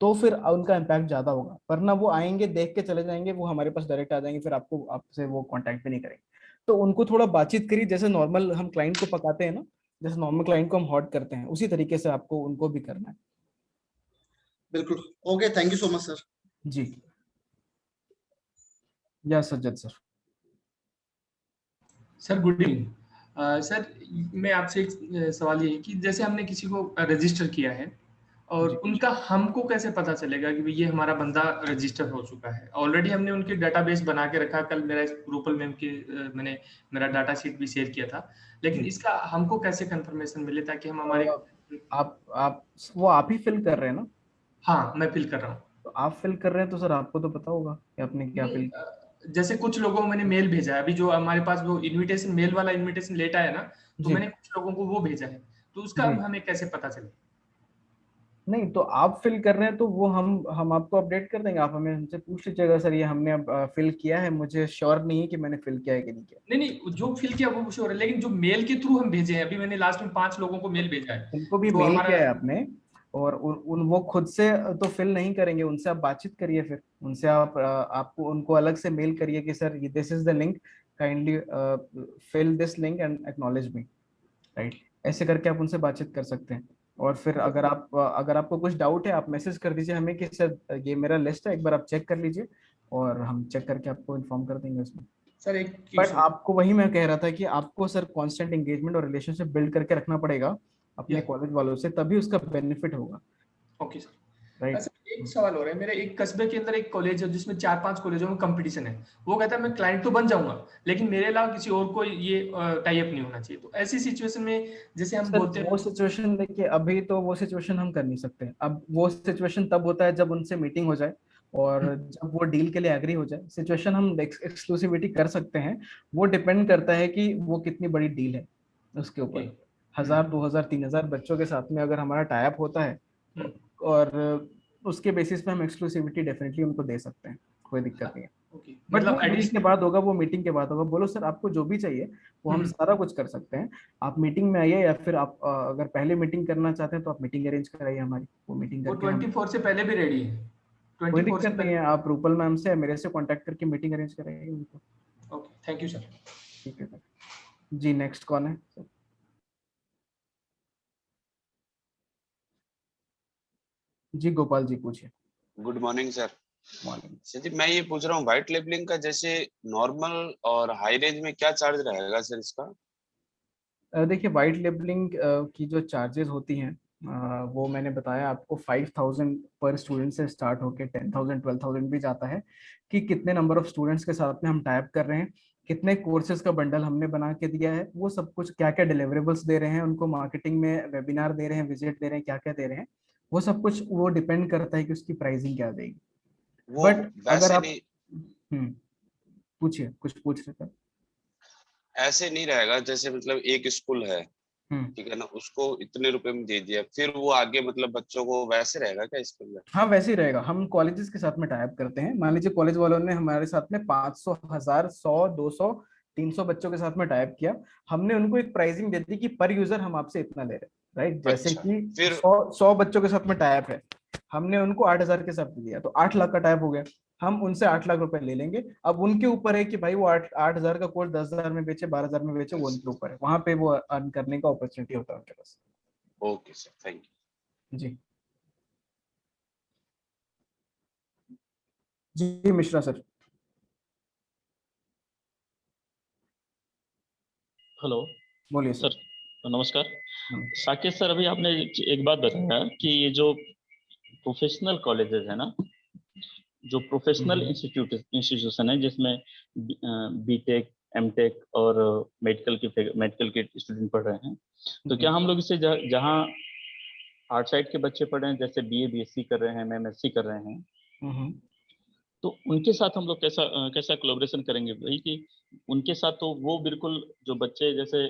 तो फिर उनका इम्पैक्ट ज्यादा होगा। वरना वो आएंगे देख के चले जाएंगे, वो हमारे पास डायरेक्ट आ जाएंगे, फिर आपको आपसे वो कांटेक्ट भी नहीं करेंगे। तो उनको थोड़ा बातचीत करिए, जैसे नॉर्मल हम क्लाइंट को पकाते हैं ना, जैसे नॉर्मल क्लाइंट को हम हॉट करते हैं, उसी तरीके से आपको उनको भी करना है। बिल्कुल। Okay, thank you so much sir. जी, या Sajjad sir. Sir good evening. Sir मैं आपसे एक सवाल ये है कि जैसे हमने किसी को रजिस्टर किया है और जी उनका हमको कैसे पता चलेगा कि भाई ये हमारा बंदा रजिस्टर हो चुका है। ऑलरेडी हमने उनके डाटाबेस बना के रखा, कल मेरा रूपल मैम के मैंने मेरा डाटा शीट भी शेयर किया था, लेकिन जी, इसका हमको कैसे कंफर्मेशन मिले ताकि हम हमारे। आप वो आप ही फिल कर रहे हैं ना? हाँ, मैं फिल कर रहा हूँ। तो आप फिल कर रहे हैं तो सर आपको तो पता होगा कि आपने क्या नहीं फिल किया। जैसे कुछ लोगों को मैंने मेल भेजा है, अभी जो हमारे पास वो इनविटेशन मेल वाला इनविटेशन लेटर है ना, तो जी मैंने कुछ लोगों को वो भेजा है, तो उसका जी, हमें कैसे पता चले। नहीं तो आप फिल कर रहे हैं तो वो हम आपको अपडेट कर देंगे। आप हमें हमसे पूछ लीजिएगा, सर ये हमने अब फिल किया है, मुझे श्योर नहीं है कि मैंने फिल किया है कि नहीं किया। नहीं नहीं, जो फिल किया वो श्योर है, लेकिन जो मेल के थ्रू हम भेजे हैं, अभी मैंने लास्ट में 5 लोगों को मेल भेजा है, उनको भी तो मेल हमारा। किया है आपने, और वो खुद से तो फिल नहीं करेंगे, उनसे आप बातचीत करिए, फिर उनसे आप आपको उनको अलग से मेल करिए कि sir this is the link, kindly fill this link and acknowledge me. Right, ऐसे करके आप उनसे बातचीत कर सकते हैं। और फिर अगर आपको कुछ डाउट है, आप मैसेज कर दीजिए हमें कि सर ये मेरा लिस्ट है, एक बार आप चेक कर लीजिए, और हम चेक करके आपको इन्फॉर्म कर देंगे उसमें। सर एक बट क्वेश्चन। आपको, वही मैं कह रहा था कि आपको सर कांस्टेंट एंगेजमेंट और रिलेशनशिप बिल्ड करके रखना पड़ेगा अपने या कॉलेज वालों से, तभी उसका बेनिफिट होगा। Okay sir. राइट। अच्छा एक सवाल हो रहा है, मेरे एक कस्बे के अंदर एक कॉलेज है जिसमें 4-5 कॉलेजों में कंपटीशन है। वो कहता है मैं क्लाइंट तो बन जाऊंगा, लेकिन मेरे अलावा किसी और को ये टाई अप नहीं होना चाहिए। तो ऐसी सिचुएशन में जैसे हम सर बोलते वो हैं। सिचुएशन देखिए, अभी तो वो सिचुएशन हम कर नहीं सकते। अब वो सिचुएशन तब होता है जब उनसे मीटिंग हो जाए और जब वो डील के लिए एग्री हो जाए। सिचुएशन हम एक्सक्लूसिविटी कर सकते हैं, वो डिपेंड करता है कि वो कितनी बड़ी डील है उसके ओके। ऊपर। 1000, 2000, 3000 बच्चों के साथ में अगर हमारा टाई अप होता है, और उसके बेसिस पे हम एक्सक्लूसिविटी डेफिनेटली उनको दे सकते हैं, कोई दिक्कत नहीं है। ओके बट मतलब वो डील के एडिशनल। बाद होगा, वो मीटिंग के बाद होगा। बोलो सर, आपको जो भी चाहिए वो हम सारा कुछ कर सकते हैं। आप मीटिंग में आइए, या फिर आप अगर पहले मीटिंग करना चाहते हैं तो आप मीटिंग अरेंज कराइए हमारी, वो मीटिंग वो करके हम। 24 से पहले भी रेडी है। कोई 24 से दिक्कत नहीं पहले। है, आप रूपल मैम से या मेरे से कांटेक्ट करके मीटिंग अरेंज कराइए उनको। Okay thank you sir. ठीक है सर। जी, नेक्स्ट कौन है सर? जी गोपाल जी पूछिए। Good morning sir. Morning. Sir जी मैं ये पूछ रहा हूँ व्हाइट लेबलिंग का जैसे नॉर्मल और हाई रेंज में क्या चार्ज रहेगा सर इसका? देखिए, वाइट लेबलिंग की जो चार्जेस होती हैं, वो मैंने बताया आपको, 5000 पर स्टूडेंट से स्टार्ट होकर 10,000 12,000 भी जाता है। कि कितने नंबर ऑफ स्टूडेंट्स के साथ में हम टाइप कर रहे हैं, कितने कोर्सेज का बंडल हमने बना के दिया है, वो सब कुछ, क्या क्या डिलीवरेबल्स दे रहे हैं उनको, मार्केटिंग में वेबिनार दे रहे हैं, विजिट दे रहे हैं, क्या क्या दे रहे हैं, वो सब कुछ वो डिपेंड करता है कि उसकी प्राइसिंग क्या जाएगी। वो बट अगर वैसे आप, नहीं, पूछिए, कुछ पूछ रहे थे। ऐसे नहीं रहेगा जैसे मतलब एक स्कूल है, हम्म। ठीक है ना, उसको इतने रुपए में दे दिया फिर वो आगे मतलब बच्चों को वैसे रहेगा क्या इसके अंदर? हाँ, वैसे ही रहेगा। हम कॉलेजेस के साथ में टाइप करते हैं। मान लीजिए कॉलेज वालों ने हमारे साथ में 500, 1000, 100, 200, 300 बच्चों के साथ में टाइप किया। हमने उनको एक प्राइसिंग दे दी कि पर यूजर हम आपसे इतना ले रहे हैं। राइट, जैसे अच्छा कि फिर 100 बच्चों के साथ में टाइप है, हमने उनको 8000 के साथ दिया, तो 8 लाख का टाइप हो गया। हम उनसे 8 लाख रुपए ले लेंगे। अब उनके ऊपर है कि भाई वो 8,000 का कोर्स 10,000 में बेचे, 12,000 में बेचे, वो उनके ऊपर है। वहां पे वो अर्न करने का अपॉर्चुनिटी होता है उनके पास। ओके सर थैंक जी। जी मिश्रा सर। हेलो बोलिए सर। सर, नमस्कार। नमस्कार। साकेत सर, अभी आपने एक बात बताया कि ये जो प्रोफेशनल कॉलेजेस है ना, जो प्रोफेशनल इंस्टीट्यूशन है जिसमें बीटेक, एमटेक और मेडिकल के स्टूडेंट पढ़ रहे हैं, तो क्या हम लोग इसे जहाँ आर्ट साइड के बच्चे पढ़ रहे हैं, जैसे बीए बीएससी कर रहे हैं, एमएससी कर रहे हैं, हम्म। तो उनके साथ हम लोग कैसा कोलैबोरेशन करेंगे भाई? कि उनके साथ तो वो बिल्कुल जो बच्चे, जैसे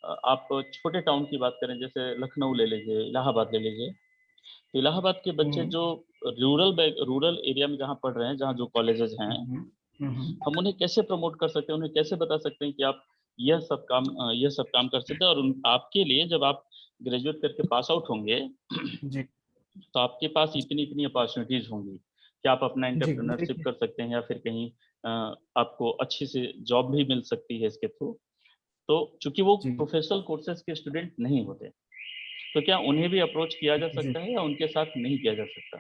आप छोटे टाउन की बात करें, जैसे लखनऊ ले लीजिए, इलाहाबाद ले लीजिए, तो इलाहाबाद के बच्चे हम्म। जो रूरल एरिया में जहाँ पढ़ रहे हैं, जहाँ जो कॉलेजेस हैं, हम उन्हें कैसे प्रमोट कर सकते हैं, उन्हें कैसे बता सकते हैं कि आप यह सब काम कर सकते हैं, और आपके लिए जब आप ग्रेजुएट करके पास आउट होंगे जी तो आपके पास इतनी इतनी अपॉर्चुनिटीज होंगी कि आप अपना जी। एंटरप्रेन्योरशिप देखिए, कर सकते हैं, या फिर कहीं आपको अच्छी से जॉब भी मिल सकती है इसके थ्रू। तो चूंकि वो जी प्रोफेशनल कोर्सेज के स्टूडेंट नहीं होते, तो क्या उन्हें भी अप्रोच किया जा जी। सकता है या उनके साथ नहीं किया जा सकता?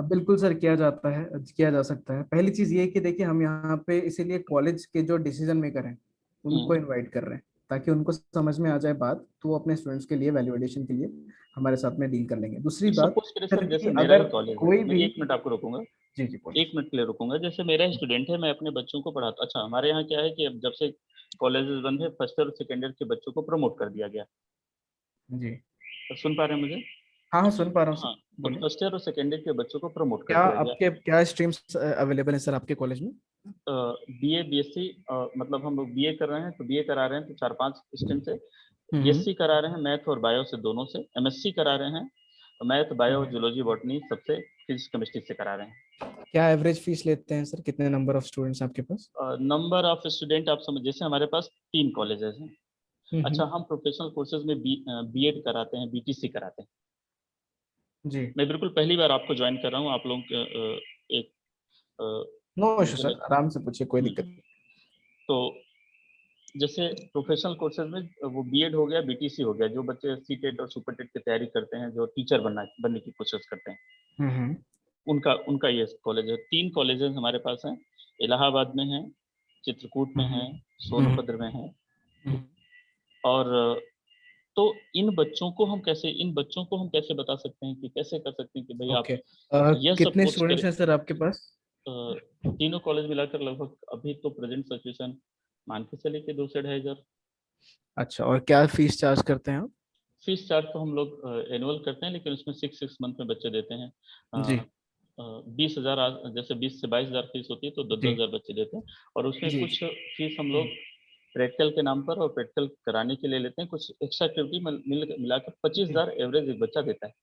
बिल्कुल सर, किया जाता है, किया जा सकता है। पहली चीज ये है कि देखिए, हम यहाँ पे इसीलिए कॉलेज के जो डिसीजन मेकर हैं उनको हम्म। इनवाइट कर रहे हैं, ताकि उनको समझ में आ जाए बात, तो वो अपने स्टूडेंट्स के लिए वैल्यूएशन के लिए हमारे साथ में डील कर लेंगे। दूसरी बात सपोज करें सर सर, कि जैसे मेरा ही अगर कॉलेज है, कोई मैं भी। 1 मिनट आपको रोकूंगा, जी जी बोलिए। 1 मिनट के लिए रुकूंगा। जैसे मेरा स्टूडेंट है, मैं अपने बच्चों को पढ़ाता, अच्छा हमारे यहाँ क्या है कि अब जब से कॉलेजेस बंद है, फर्स्ट ईयर और सेकेंड ईयर के बच्चों को प्रमोट कर दिया गया। जी तो सुन पा रहे हैं मुझे? हाँ हाँ, सुन पा रहा हूँ हाँ, सर। तो बोलिए। फर्स्ट ईयर और सेकेंड ईयर के बच्चों को प्रमोट कर क्या दिया गया। आपके, क्या स्ट्रीम्स अवेलेबल है सर आपके कॉलेज में? बीए बीएससी, मतलब हम लोग बीए कर रहे हैं तो बीए करा रहे हैं तो 4-5 स्ट्रीम से, हम्म। बीएससी करा रहे हैं मैथ और बायो से, दोनों से, एमएससी करा रहे हैं तो मैथ बायो जूलॉजी बॉटनी सबसे, फिजिक्स केमिस्ट्री से करा रहे हैं। क्या एवरेज फीस लेते हैं सर? कितने नंबर ऑफ स्टूडेंट्स आपके पास? नंबर ऑफ स्टूडेंट आप समझ, जैसे हमारे पास 3 कॉलेजेस हैं। हम्म। अच्छा, हम प्रोफेशनल कोर्सेज में बीएड कराते हैं, बीटीसी कराते हैं। जी। मैं बिल्कुल पहली बार आपको ज्वाइन कर रहा हूँ, आप लोगों के एक नो इशू मुझे सर, लग, आराम से पूछिए, कोई हम्म, दिक्कत नहीं। तो जैसे प्रोफेशनल कोर्सेज में वो बीएड हो गया, बीटीसी हो गया, जो बच्चे सीटेट और सुपरटेट की तैयारी करते हैं, जो टीचर बनने की कोशिश करते हैं, हम्म उनका उनका ये कॉलेज है। 3 कॉलेजेस हमारे पास हैं, इलाहाबाद में है, चित्रकूट में है, सोनभद्र में है। हम्म। और तो इन बच्चों को हम कैसे बता सकते हैं कि कैसे कर सकते हैं कि भाई ओके, आप यह सब कितने कोर्स स्टूडेंट्स करें। हैं सर आपके पास? तीनों कॉलेज मिलाकर लगभग अभी तो प्रेजेंट सिचुएशन मान के चले कि 2 से 2,500। अच्छा, और क्या फीस चार्ज करते हैं आप? फीस चार्ज तो हम लोग एनुअल करते हैं, लेकिन उसमें 6 मंथ में बच्चे देते हैं। जी 20,000, जैसे 20 से 22,000 फीस होती है, तो 10-10 जी हजार बच्चे देते हैं। और उसमें जी कुछ फीस हम लोग प्रैक्टिकल के नाम पर और प्रैक्टिकल कराने के लिए लेते हैं, कुछ एक्स्ट्रा एक्टिविटी मिलाकर 25,000 एवरेज एक बच्चा देता है।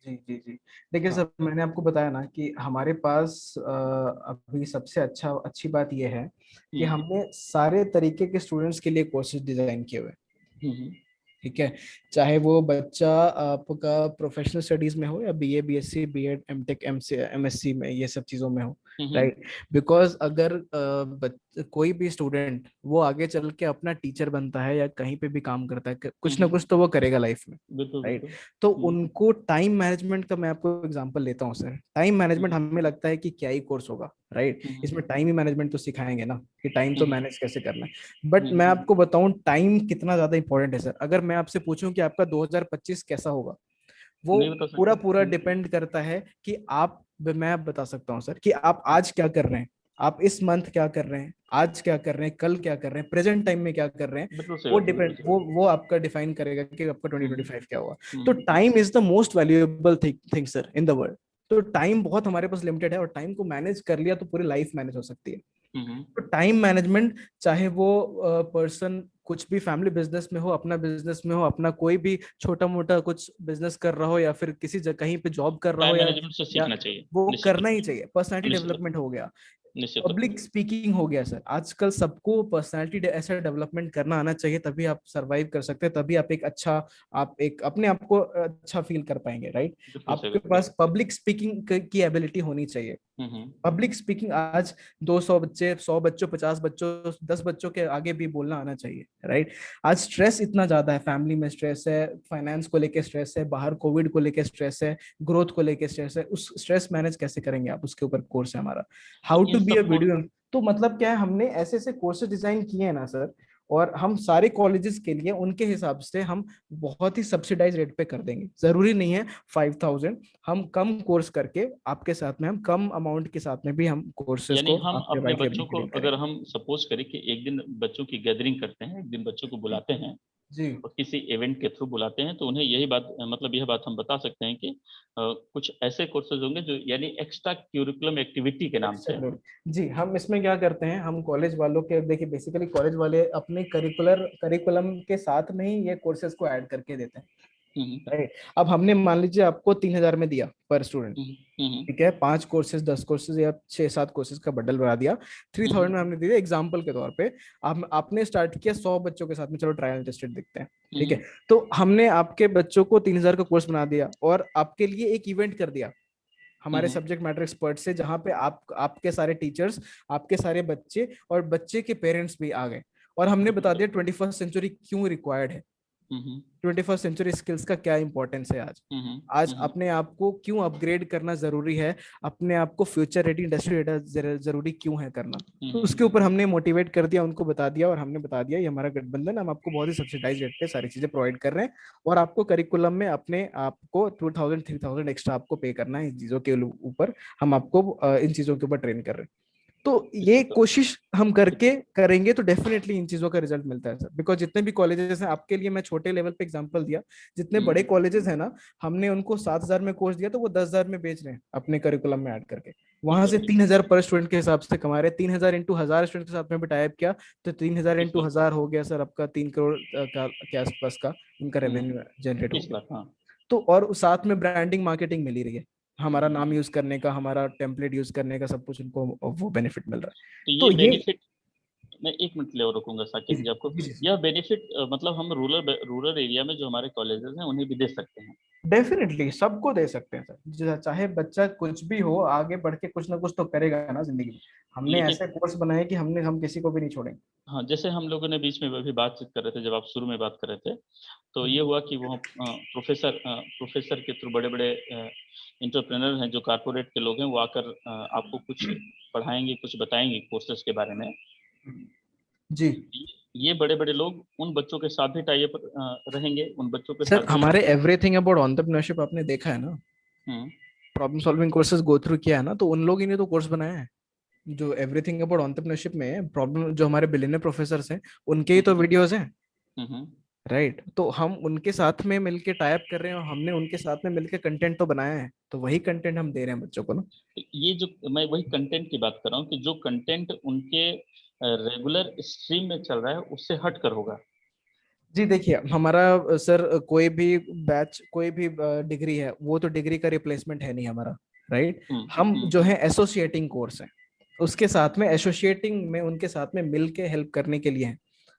जी जी जी। देखिए हाँ। सर, मैंने आपको बताया ना कि हमारे पास अभी सबसे अच्छी बात यह है कि हम्म, हमने सारे तरीके के स्टूडेंट्स के लिए कोर्सेज डिजाइन किए हुए हैं। हम्म, ठीक है, चाहे वो बच्चा आपका प्रोफेशनल स्टडीज में हो या BA, BSc, BEd, MTech, MSc में, ये सब चीजों में हो, हम्म, राइट। बिकॉज अगर कोई भी स्टूडेंट वो आगे चल के अपना टीचर बनता है या कहीं पे भी काम करता है, कुछ ना कुछ तो वो करेगा लाइफ में, बिल्कुल राइट। बिल्कुल। तो हम्म, उनको टाइम मैनेजमेंट का मैं आपको एग्जांपल लेता हूँ सर। टाइम मैनेजमेंट हम्म, हमें लगता है कि क्या ही कोर्स होगा, राइट। हम्म, इसमें टाइम ही मैनेजमेंट तो सिखाएंगे ना, कि टाइम तो हम्म, मैनेज कैसे करना है। बट मैं हम्म, आपको बताऊं टाइम कितना ज्यादा इंपॉर्टेंट है सर। अगर मैं आपसे पूछूं कि आपका 2025 कैसा होगा, वो नहीं बता पूरा सकते। पूरा डिपेंड करता है कि आप, मैं बता सकता हूँ सर कि आप आज क्या कर रहे हैं, आप इस मंथ क्या कर रहे हैं, आज क्या कर रहे हैं, कल क्या कर रहे हैं, प्रेजेंट टाइम में क्या कर रहे हैं। बिल्कुल सही वो बात है, बिल्कुल डिपेंड, सही बात वो आपका डिफाइन करेगा कि आपका है। 2025 क्या होगा। तो hmm, time is the most valuable thing sir in the world. तो टाइम बहुत हमारे पास लिमिटेड है, और टाइम को मैनेज कर लिया तो पूरी लाइफ मैनेज हो सकती है। हम्म, तो टाइम मैनेजमेंट, चाहे वो पर्सन कुछ भी फैमिली बिजनेस में हो, अपना बिजनेस में हो, अपना कोई भी छोटा मोटा कुछ बिजनेस कर रहा हो, या फिर किसी जगह कहीं पे जॉब कर रहा हो, टाइम या मैनेजमेंट से या सीखना चाहिए, वो निश्चित रूप करना ही से। चाहिए। पर्सनालिटी निश्चित रूप डेवलपमेंट हो गया, से, निश्चित रूप पब्लिक से। स्पीकिंग हो गया सर। आजकल सबको पर्सनालिटी ऐसा डेवलपमेंट करना आना चाहिए, तभी आप सरवाइव कर सकते हैं, तभी आप एक अच्छा, आप एक अपने आप को अच्छा फील कर पाएंगे, राइट। बिल्कुल सही आपके बात, पास बिल्कुल। पब्लिक स्पीकिंग की एबिलिटी होनी चाहिए। हम्म, पब्लिक स्पीकिंग आज 200 बच्चे, 100 बच्चों, 50 बच्चों, 10 बच्चों के आगे भी बोलना आना चाहिए, राइट। आज स्ट्रेस इतना ज्यादा है, फैमिली में स्ट्रेस है, फाइनेंस को लेके स्ट्रेस है, बाहर कोविड को लेके स्ट्रेस है, ग्रोथ को लेके स्ट्रेस है। उस स्ट्रेस मैनेज कैसे करेंगे आप, उसके ऊपर कोर्स है हमारा, तो how in to be a सबको। वीडियो। तो मतलब क्या है, हमने ऐसे ऐसे कोर्सेज डिजाइन किए हैं ना सर, और हम सारे कॉलेजेस के लिए उनके हिसाब से हम बहुत ही सब्सिडाइज रेट पे कर देंगे। जरूरी नहीं है 5,000, हम कम कोर्स करके आपके साथ में, हम कम अमाउंट के साथ में भी हम कोर्सेज यानी को हम आपके अपने वाइट बच्चों लेबलिंग के को, लिए अगर करेंगे। हम सपोज करें कि एक दिन बच्चों की गैदरिंग करते हैं, एक दिन बच्चों को बुलाते हैं जी और किसी इवेंट के थ्रू बुलाते हैं, तो उन्हें यही बात, मतलब यह बात हम बता सकते हैं कि कुछ ऐसे कोर्सेज होंगे जो यानी एक्स्ट्रा क्यूरिकुलम एक्टिविटी के नाम से। जी, हम इसमें क्या करते हैं, हम कॉलेज वालों के, देखिए बेसिकली कॉलेज वाले अपने करिकुलम के साथ में ही ये कोर्सेज को ऐड करके देते हैं, हम्म, राइट। अब हमने मान लीजिए आपको 3,000 में दिया पर स्टूडेंट, हम्म, हम्म, ठीक है, 5 कोर्सेज, 10 कोर्सेज या 6-7 कोर्सेज का बंडल बना दिया। 3,000 में हमने दिया एग्जाम्पल के तौर पे। आपने स्टार्ट किया 100 बच्चों के साथ में, चलो ट्रायल टेस्टेड देखते हैं, ठीक है। तो हमने आपके बच्चों को 3,000 का कोर्स बना दिया, और आपके लिए एक इवेंट कर दिया हमारे हम्म, सब्जेक्ट मैटर एक्सपर्ट से, जहां पे आपके सारे टीचर्स, आपके सारे बच्चे और बच्चे के पेरेंट्स भी आ गए, और हमने बिल्कुल बता सर। दिया 21st सेंचुरी क्यों रिक्वायर्ड है, हम्म, 21st सेंचुरी स्किल्स का क्या इंपॉर्टेंस है आज, हम्म, आज अपने आप को क्यों अपग्रेड करना जरूरी है, अपने आप को फ्यूचर रेडी इंडस्ट्री जरूरी क्यों है करना। तो उसके ऊपर हमने मोटिवेट कर दिया, उनको बता दिया, और हमने बता दिया ये हमारा गठबंधन, हम आपको बहुत ही सब्सिडाइज रेट पे सारी चीजें प्रोवाइड कर रहे हैं, और आपको करिकुलम में अपने आपको 2,000-3,000 एक्स्ट्रा आपको पे करना है इन चीजों के ऊपर। हम आपको इन चीजों के ऊपर ट्रेन कर रहे हैं। तो ये बिल्कुल कोशिश हम करके करेंगे तो डेफिनेटली इन चीजों का रिजल्ट मिलता है सर। बिकॉज जितने भी कॉलेजेस हैं, आपके लिए मैं छोटे लेवल पे एग्जांपल दिया, जितने बड़े सर। कॉलेजेस हैं ना, हमने उनको 7,000 में कोर्स दिया तो वो 10,000 में बेच रहे हैं अपने करिकुलम में ऐड करके। वहां बिल्कुल से बिल्कुल। 3,000 पर स्टूडेंट के हिसाब से कमा रहे हैं। 3,000 इंटू 1,000 स्टूडेंट के साथ में भी टाइप किया, तो 3,000 30 इंटू लाख। 1,000 हो गया सर आपका 3 करोड़ के आसपास का उनका हम्म, रेवेन्यू जनरेट हो 30 गया। लाख, हाँ। तो और साथ में ब्रांडिंग मार्केटिंग मिल ही रही है, हमारा नाम हम्म। यूज करने का, हमारा टेम्पलेट यूज करने का, सब कुछ उनको वो बेनिफिट मिल रहा तो है। ये तो ये बेनिफिट, मैं 1 मिनट ले और रुकूंगा जी साकिब जी आपको। जी जी यह बेनिफिट मतलब हम रूरल रूरल एरिया में जो हमारे कॉलेजेस हैं उन्हें भी दे सकते हैं। डेफिनेटली सबको दे सकते हैं सर, चाहे बच्चा कुछ भी हो, आगे बढ़ के कुछ ना कुछ तो करेगा ना जिंदगी में। हमने लेकिन ऐसे कोर्स बनाए कि हम किसी को भी नहीं छोड़ेंगे। हाँ, जैसे हम लोगों ने बीच में अभी बातचीत कर रहे थे, जब आप शुरू में बात कर रहे थे, तो ये हुआ कि वो प्रोफेसर के थ्रू बड़े बड़े इंटरप्रेनर हैं, जो कारपोरेट के लोग हैं, वो आकर आपको कुछ पढ़ाएंगे, कुछ बताएंगे कोर्सेज के बारे में। जी ये बड़े बड़े लोग उन बच्चों के साथ भी टाई अप रहेंगे, उन बच्चों के सर, साथ भी। हमारे एवरीथिंग अबाउट एंटरप्रेन्योरशिप आपने देखा है ना, problem solving courses go through किया है ना, तो उन लोग ही ने तो कोर्स बनाया है। जो एवरीथिंग अबाउट एंटरप्रेन्योरशिप में प्रॉब्लम, जो हमारे बिलियनर प्रोफेसर हैं, उनके ही तो वीडियोस हैं, राइट। तो हम उनके साथ में मिलके टाइप कर रहे हैं, और हमने उनके साथ में मिलके कंटेंट तो बनाया है, तो वही कंटेंट हम दे रहे हैं बच्चों को ना। ये जो मैं वही कंटेंट की बात कर रहा हूँ कि जो कंटेंट उनके रेगुलर स्ट्रीम में चल रहा है उससे हट कर होगा। जी देखिए, हमारा सर कोई भी बैच, कोई भी डिग्री है, वो तो डिग्री का रिप्लेसमेंट है नहीं हमारा, राइट। हम जो है एसोसिएटिंग कोर्स है, उसके साथ में एसोसिएटिंग में उनके साथ में मिलके हेल्प करने के लिए है,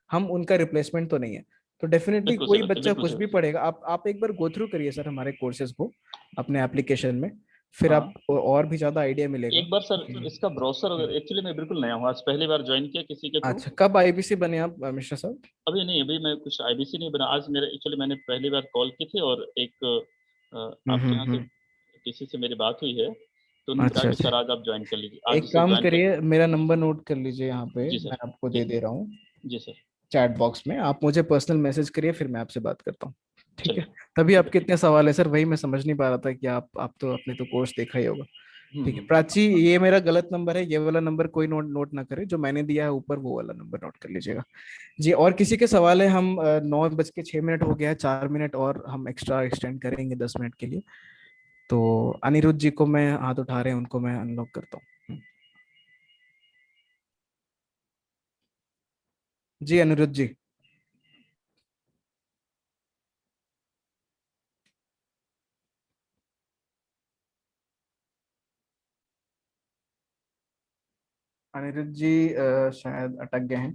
हम उनका रिप्लेसमेंट तो नहीं है। तो डेफिनेटली बिल्कुल कोई सही बात है, बच्चा बिल्कुल कुछ सही भी बात पढ़ेगा, आप एक बार गो थ्रू करिए सर हमारे कोर्सेज को अपने एप्लीकेशन में, फिर हाँ। आपको और भी ज्यादा आइडिया मिलेगा। एक बार सर इसका ब्राउजर, अगर एक्चुअली मैं बिल्कुल नया हूँ, आज पहली बार ज्वाइन किया किसी के थ्रू। अच्छा, कब आईबीसी बने आप मिश्रा साहब? अभी नहीं, अभी मैं कुछ आईबीसी नहीं बना, आज मेरा एक्चुअली मैंने पहली बार कॉल की थी, और एक आपके यहाँ से किसी से मेरी बात हुई है, तो उन्होंने कहा अच्छा कि अच्छा, सर आज आप ज्वाइन कर लीजिए, आज एक से काम ज्वाइन कर। करिए, मेरा नंबर नोट कर लीजिए यहाँ पे, जी मैं सर। आपको जी दे दे रहा हूँ जी सर। चैट बॉक्स में, आप मुझे पर्सनल मैसेज करिए, फिर मैं आपसे बात करता हूँ, ठीक है। चलिए, तभी ठीक है, आपके ठीक। इतने सवाल है सर, वही मैं समझ नहीं पा रहा था कि आप तो अपने तो कोर्स देखा ही होगा। ठीक है हम्म। प्राची, ये मेरा गलत नंबर है, ये वाला नंबर कोई नोट ना करे, जो मैंने दिया है ऊपर वो वाला नंबर नोट कर लीजिएगा जी। और किसी के सवाल है? हम 9:06 हो गया है, 4 मिनट और हम एक्स्ट्रा एक्सटेंड करेंगे 10 मिनट के लिए। तो अनिरुद्ध जी को मैं हाथ उठा रहे हैं, उनको मैं अनलॉक करता हूँ। जी अनिरुद्ध जी। अनिरुद्ध जी शायद अटक गए हैं,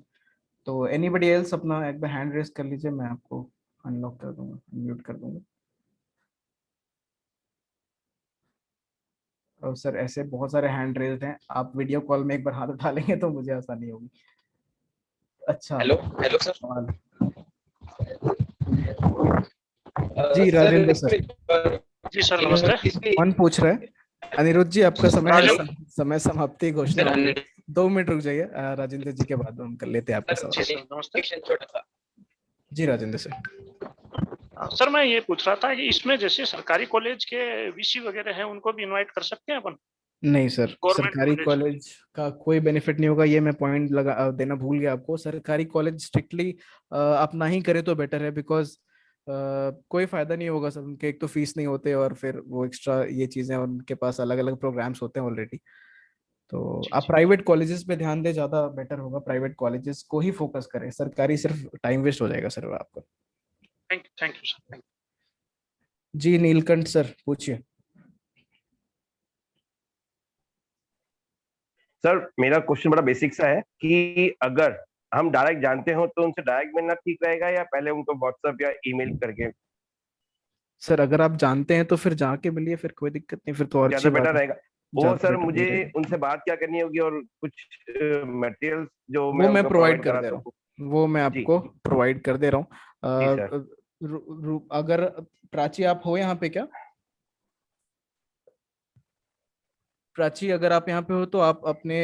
तो एनीबडी एल्स अपना एक बार हैंड रेस कर लीजिए, मैं आपको अनलॉक कर दूंगा, म्यूट कर दूंगा। और सर ऐसे बहुत सारे हैंड रेस्ड हैं, आप वीडियो कॉल में एक बार हाथ उठा लेंगे तो मुझे आसानी होगी। अच्छा, हेलो हेलो सर। सवाल। जी राजेंद्र सर। जी सर नमस्ते। कौन पूछ रहा है? अनिरुद्ध जी आपका समय है, राजू। समय समाप्ति की घोषणा सर हो गई। 2 मिनट रुक जाइए, राजेंद्र जी के बाद हम कर लेते हैं आपका सवाल। नमस्ते। जी राजेंद्र सर। सर मैं ये पूछ रहा था कि इसमें जैसे सरकारी कॉलेज के वीसी वगैरह हैं, उनको भी इनवाइट कर सकते हैं अपन? नहीं सर, गवर्नमेंट सरकारी कॉलेज का कोई बेनिफिट नहीं होगा, ये मैं पॉइंट लगा देना भूल गया आपको। सरकारी कॉलेज स्ट्रिक्टली आप ना ही करें तो बेटर है, बिकॉज कोई फायदा नहीं होगा सर, उनके एक तो फीस नहीं होते, और फिर वो एक्स्ट्रा ये चीजें, उनके पास अलग अलग प्रोग्राम्स होते हैं ऑलरेडी। तो आप प्राइवेट कॉलेजेस पे ध्यान दें, ज्यादा बेटर होगा, प्राइवेट कॉलेजेस को ही फोकस करें, सरकारी सिर्फ टाइम वेस्ट हो जाएगा सर आपका। Thank you sir. जी नीलकंठ सर पूछिए। सर मेरा क्वेश्चन बड़ा बेसिक सा है कि अगर हम डायरेक्ट जानते हो तो उनसे डायरेक्ट मिलना ठीक रहेगा, या पहले उनको व्हाट्सएप या ईमेल करके? सर अगर आप जानते हैं तो फिर जाके मिलिए, फिर कोई दिक्कत नहीं, फिर तो और अच्छी ज्यादा बात बेटर है। रहेगा। वो सर मुझे उनसे बात क्या करनी होगी, और कुछ मटेरियल्स जो वो मैं मैं उनको प्रोवाइड प्रोवाइड कर करा दे रहा सकूं? हूँ, वो मैं जी आपको प्रोवाइड कर दे रहा जी हूँ। सर। अगर प्राची आप हो यहाँ पे क्या? प्राची अगर आप यहाँ पे हो तो आप अपने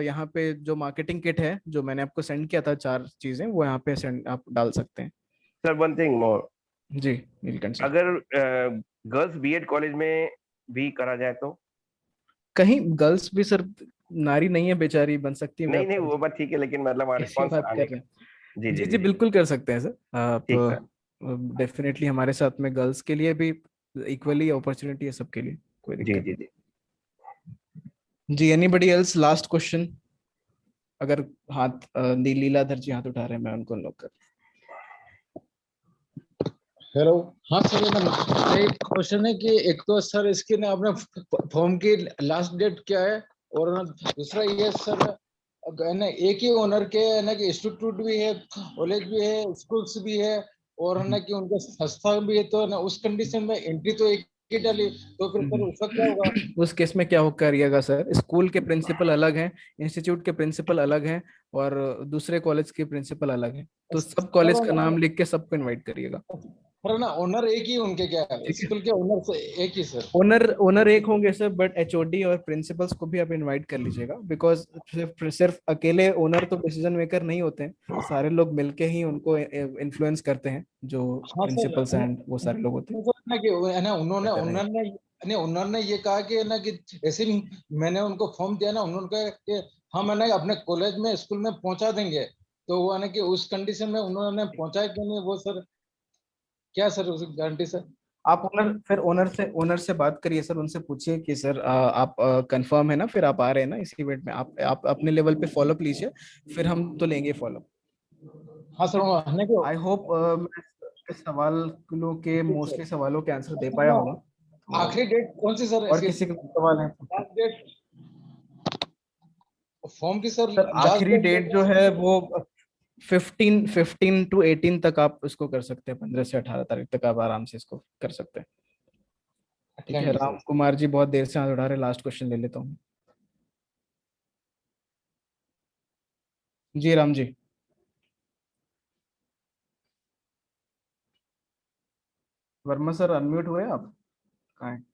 यहाँ पे जो मार्केटिंग किट है, जो मैंने आपको सेंड किया था 4 चीजें, वो यहाँ पे सेंड आप डाल सकते हैं। सर वन थिंग मोर, जी नीलकंठ सर। अगर गर्ल्स बीएड कॉलेज में भी करा जाए तो? कहीं गर्ल्स भी सर, नारी नहीं है बेचारी, बन सकती है नहीं मेरा नहीं, वो बात ठीक है, लेकिन मतलब कैसी रिस्पॉन्स बात कर आने रहे का। हैं? जी जी जी जी जी जी। बिल्कुल कर सकते हैं सर आप, ठीक सर। डेफिनेटली हमारे साथ में गर्ल्स के लिए भी इक्वली अपॉर्चुनिटी है, सबके लिए, कोई जी दिक्कत जी जी। नहीं जी। Anybody else last question? अगर हाथ लीलाधर जी हाथ उठा रहे हैं, मैं उनको अनलॉक कर। हेलो। हाँ सर, एक क्वेश्चन है कि एक तो सर इसके ना अपने फॉर्म की लास्ट डेट क्या है, और ना दूसरा ये सर ना एक ही ओनर के ना कि इंस्टीट्यूट भी है, कॉलेज भी है, स्कूल्स भी है, और है ना कि उनका सस्ता भी है, तो है ना उस कंडीशन में एंट्री तो एक ही डाली, तो फिर सर उसका क्या होगा? उस केस में क्या हो करिएगा सर, स्कूल के प्रिंसिपल अलग हैं, इंस्टीट्यूट के प्रिंसिपल अलग हैं, और दूसरे कॉलेज के प्रिंसिपल अलग हैं, तो सब कॉलेज का नाम लिख के सबको इनवाइट करिएगा। सर ना ओनर एक ही उनके, क्या स्कूल के ओनर से एक ही सर? ओनर एक होंगे सर, बट एचओडी और प्रिंसिपल्स को भी आप इनवाइट कर लीजिएगा, बिकॉज सिर्फ अकेले ओनर तो डिसीजन मेकर नहीं होते हैं, सारे लोग मिलके ही उनको इन्फ्लुएंस करते हैं, जो हाँ सर, प्रिंसिपल्स एंड वो सारे लोग होते हैं। ना कि है ना उन्होंने बेहतर है। उन्होंने ये कहा कि है ना कि ऐसे ही मैंने उनको फॉर्म दिया ना, उन्होंने कहा कि हम है ना अपने कॉलेज में स्कूल में पहुंचा देंगे, तो वो है ना कि उस कंडीशन में उन्होंने पहुंचाया क्यों नहीं वो सर? क्या सर उस गारंटी सर? आप ओनर से बात करिए सर, उनसे पूछिए कि सर आप कंफर्म है ना, फिर आप आ रहे हैं ना इस इवेंट में, आप अपने लेवल पे फॉलो अप लीजिए, फिर हम तो लेंगे फॉलो। हाँ सर, वो है ना कि आई होप मैं इस सवालों के मोस्टली सवालों के आंसर दे पाया होगा। आखिरी डेट कौन सी सर? और किसी का सवाल है? लास्ट डेट फॉर्म की सर? सर आखिरी डेट जो है वो 15 to 18 तक आप इसको कर सकते हैं, 15 से 18 तारीख तक आप आराम से इसको कर सकते हैं। ठीक है, राम कुमार जी बहुत देर से हाथ उठा रहे, लास्ट क्वेश्चन ले लेता हूँ। जी राम जी। वर्मा सर अनम्यूट हुए आप? कहाँ हैं?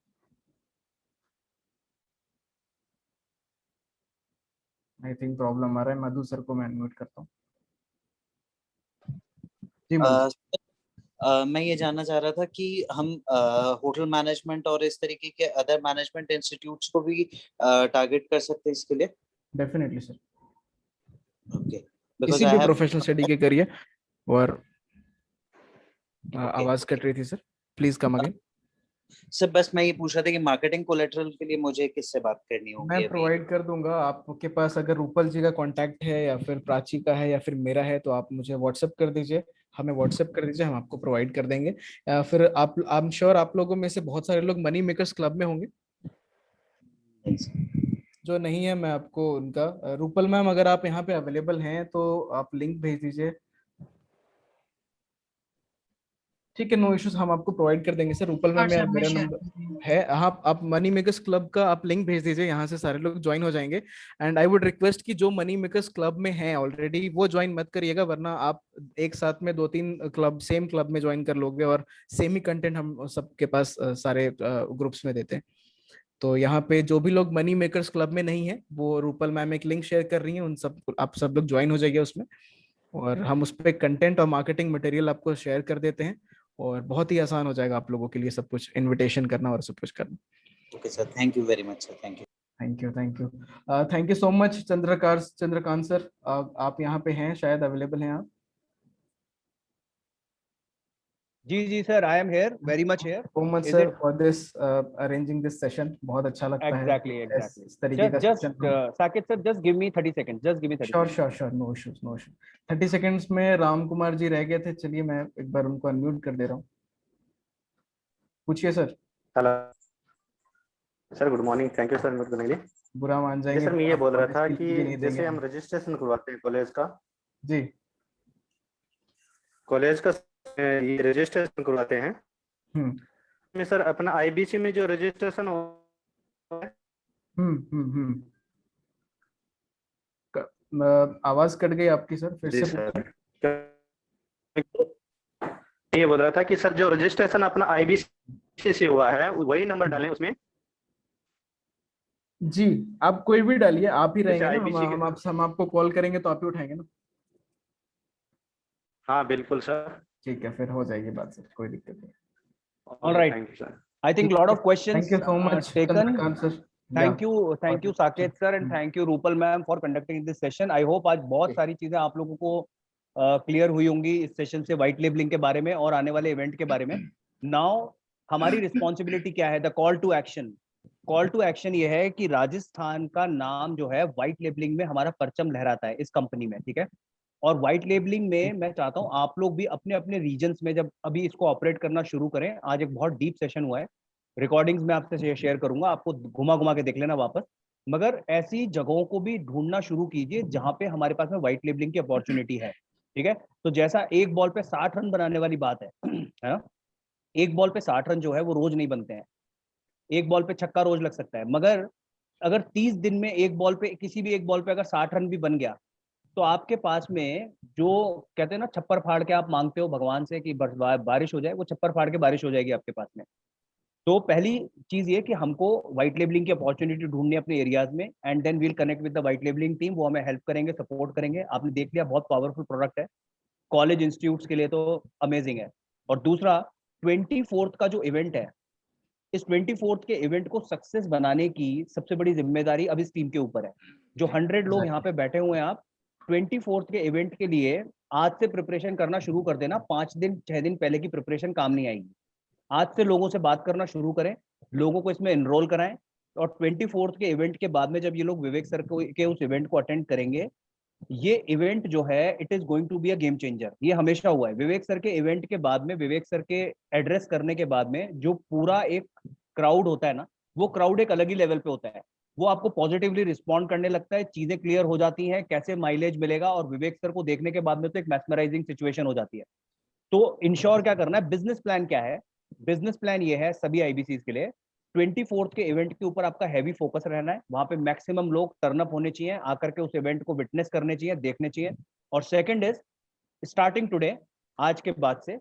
आई थिंक प्रॉब्लम आ रहा है, मधु सर को मैं अनम्यूट करता हूँ। जी मधु। मैं ये जानना चाह रहा था कि हम होटल मैनेजमेंट और इस तरीके के अदर मैनेजमेंट इंस्टीट्यूट्स को भी टारगेट कर सकते हैं इसके लिए? डेफिनेटली सर, ओके, किसी भी प्रोफेशनल स्टडी के करिए। और आवाज कट रही थी sir, please come again. Sir बस मैं ये पूछ रहा था कि मार्केटिंग कोलेटरल के लिए मुझे किससे बात करनी होगी? मैं प्रोवाइड कर दूंगा, आपके पास अगर रूपल जी का कांटेक्ट है या फिर प्राची का है या फिर मेरा है, तो आप मुझे व्हाट्सएप कर दीजिए, हमें व्हाट्सएप कर दीजिए, हम आपको प्रोवाइड कर देंगे। या फिर आप, आई एम श्योर आप लोगों में से बहुत सारे लोग मनी मेकर्स क्लब में होंगे। जो नहीं है, मैं आपको उनका, रूपल मैम अगर आप यहाँ पे अवेलेबल हैं तो आप लिंक भेज दीजिए। ठीक है, नो इश्यूज, हम आपको प्रोवाइड कर देंगे सर। रूपल मैम में मेरा नंबर है, आप मनी मेकर्स क्लब का आप लिंक भेज दीजिए, यहाँ से सारे लोग ज्वाइन हो जाएंगे। एंड आई वुड रिक्वेस्ट कि जो मनी मेकर्स क्लब में हैं ऑलरेडी वो ज्वाइन मत करिएगा, वरना आप एक साथ में 2-3 क्लब सेम क्लब में ज्वाइन कर लोगे, और सेम ही कंटेंट हम सबके पास सारे ग्रुप्स में देते हैं। तो यहाँ पे जो भी लोग मनी मेकर्स क्लब में नहीं है, वो रूपल मैम एक लिंक शेयर कर रही है, उन सब आप सब लोग ज्वाइन हो जाइए उसमें, और हम उस पर कंटेंट और मार्केटिंग मटेरियल आपको शेयर कर देते हैं, और बहुत ही आसान हो जाएगा आप लोगों के लिए सब कुछ, इनविटेशन करना और सब कुछ करना। Okay sir, thank you very much sir, thank you. Thank you so much Chandrakant sir, आप यहाँ पे हैं, शायद अवेलेबल हैं आप? जी sir, I am here, very much here. So much sir for this arranging this session, बहुत अच्छा लगता है एग्जैक्टली इस तरीके का just session. Saket sir, just give me 30 second, just give me 30 sure, no issues 30 seconds में राम कुमार जी रह गए थे, चलिए मैं एक बार उनको अनम्यूट कर दे रहा हूँ। पूछिए sir. Hello sir, good morning, thank you sir mute करने के लिए। बुरा मान जाएंगे सर, मैं ये बोल रहा था कि नहीं जैसे हम रजिस्ट्रेशन करवाते हैं कॉलेज का, जी कॉलेज का ये रजिस्ट्रेशन करवाते हैं, में सर अपना आईबीसी में जो रजिस्ट्रेशन हो है, आवाज कट गई आपकी सर, फिर जी से सर, ये बोल रहा था कि सर जो रजिस्ट्रेशन अपना आईबीसी से हुआ है वही नंबर डालें उसमें। जी, आप कोई भी डालिए, आप ही रहेंगे ना, IBC हम आपको कॉल करेंगे तो आप ही उठाएंगे ना? हाँ बिल्कुल सर। ठीक है, फिर हो जाएगी बात सर, कोई दिक्कत नहीं। Alright, thank you sir. I think lot of questions Thank you so much, taken. Chandrakant sir. Thank you Saket sir, and thank you Rupal ma'am for conducting this session. I hope आज बहुत सारी चीजें आप लोगों को क्लियर हुई होंगी इस सेशन से, व्हाइट लेबलिंग के बारे में और आने वाले इवेंट के बारे में। नाउ हमारी रिस्पॉन्सिबिलिटी क्या है? The call to action. Call to action ये है कि राजस्थान का नाम जो है व्हाइट लेबलिंग में हमारा परचम लहराता है इस कंपनी में, ठीक है? और व्हाइट लेबलिंग में मैं चाहता हूँ आप लोग भी अपने अपने रीजन्स में जब अभी इसको ऑपरेट करना शुरू करें। आज एक बहुत डीप सेशन हुआ है, रिकॉर्डिंग्स में आपसे शेयर करूंगा, आपको घुमा घुमा के देख लेना वापस, मगर ऐसी जगहों को भी ढूंढना शुरू कीजिए जहां पे हमारे पास में व्हाइट लेबलिंग की अपॉर्चुनिटी है, ठीक है, तो जैसा एक बॉल पे 60 रन बनाने वाली बात है ना, एक बॉल पे 60 रन जो है वो रोज नहीं बनते हैं, एक बॉल पे छक्का रोज लग सकता है, मगर अगर 30 दिन में एक बॉल पे, किसी भी एक बॉल पे अगर 60 रन भी बन गया, तो आपके पास में जो कहते हैं ना छप्पर फाड़ के आप मांगते हो भगवान से कि बारिश हो जाए, वो छप्पर फाड़ के बारिश हो जाएगी आपके पास में। तो पहली चीज ये कि हमको व्हाइट लेबलिंग की अपॉर्चुनिटी ढूंढनी है अपने एरियाज में, and then we'll connect with the white labelling team, वो हमें हेल्प करेंगे, सपोर्ट करेंगे। आपने देख लिया बहुत पावरफुल प्रोडक्ट है, कॉलेज इंस्टीट्यूट्स के लिए तो अमेजिंग है। और दूसरा 24th का जो इवेंट है, इस 24th के इवेंट को सक्सेस बनाने की सबसे बड़ी जिम्मेदारी अब इस टीम के ऊपर है। जो 100 लोग यहाँ पे बैठे हुए हैं, आप 24th के इवेंट के लिए आज से प्रिपरेशन करना शुरू कर देना। 5 दिन 6 दिन पहले की प्रिपरेशन काम नहीं आएगी। आज से लोगों से बात करना शुरू करें, लोगों को इसमें एनरोल कराएं, और 24th के इवेंट के बाद में जब ये लोग विवेक सर के उस इवेंट को अटेंड करेंगे, ये इवेंट जो है it is going to be a game changer. ये हमेशा हुआ है, विवेक सर के इवेंट के बाद में, विवेक सर के एड्रेस करने के बाद में जो पूरा एक क्राउड होता है ना, वो क्राउड एक अलग ही लेवल पे होता है, वो आपको पॉजिटिवली रिस्पॉन्ड करने लगता है, चीजें क्लियर हो जाती हैं, कैसे माइलेज मिलेगा, और विवेक सर को देखने के बाद में तो एक मैस्मराइजिंग सिचुएशन हो जाती है। तो इंश्योर क्या करना है, बिजनेस प्लान क्या है, बिजनेस प्लान ये है सभी आईबीसीज के लिए, 24th के इवेंट के ऊपर आपका हैवी फोकस रहना है, वहां पे मैक्सिमम लोग टर्न अप होने चाहिए, आकर के उस इवेंट को विटनेस करने चाहिए, देखने चाहिए। और सेकंड इज स्टार्टिंग टुडे, आज के बाद से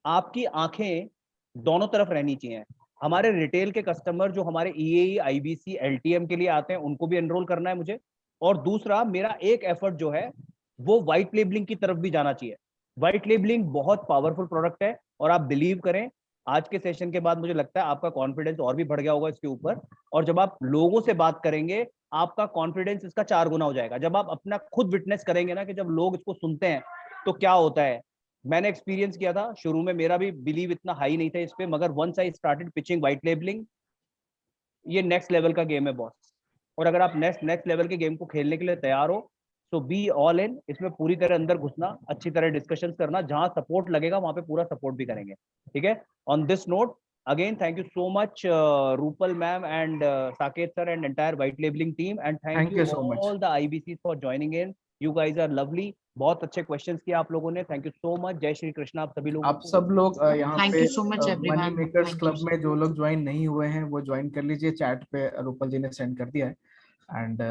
आपकी आंखें दोनों तरफ रहनी चाहिए। हमारे रिटेल के कस्टमर जो हमारे ईएई, आईबीसी, एलटीएम के लिए आते हैं, उनको भी एनरोल करना है मुझे। और दूसरा मेरा एक एफर्ट जो है वो व्हाइट लेबलिंग की तरफ भी जाना चाहिए। व्हाइट लेबलिंग बहुत पावरफुल प्रोडक्ट है, और आप बिलीव करें आज के सेशन के बाद मुझे लगता है आपका कॉन्फिडेंस और भी बढ़ गया होगा इसके ऊपर, और जब आप लोगों से बात करेंगे आपका कॉन्फिडेंस इसका 4 गुना हो जाएगा। जब आप अपना खुद विटनेस करेंगे ना कि जब लोग इसको सुनते हैं तो क्या होता है। मैंने एक्सपीरियंस किया था, शुरू में मेरा भी बिलीव इतना हाई नहीं था इस पे, मगर once I started pitching white labelling, ये नेक्स्ट लेवल का गेम है बॉस। और अगर आप नेक्स्ट लेवल के गेम को खेलने के लिए तैयार हो, तो बी ऑल इन, इसमें पूरी तरह अंदर घुसना, अच्छी तरह डिस्कशन करना, जहां सपोर्ट लगेगा वहां पे पूरा सपोर्ट भी करेंगे, ठीक है। On this note again thank you so much Rupal ma'am and Saket sir and entire white labelling team, and thank you so much. All the IBC for joining in. You guys are lovely, बहुत अच्छे क्वेश्चंस किए आप लोगों ने, थैंक यू सो मच। जय श्री कृष्ण आप सभी लोगों आप सब लोग यहाँ Thank पे you so much, everyone. Money makers Thank you club so में जो लोग ज्वाइन नहीं हुए हैं वो ज्वाइन कर लीजिए, चैट पे रूपल जी ने सेंड कर दिया है। एंड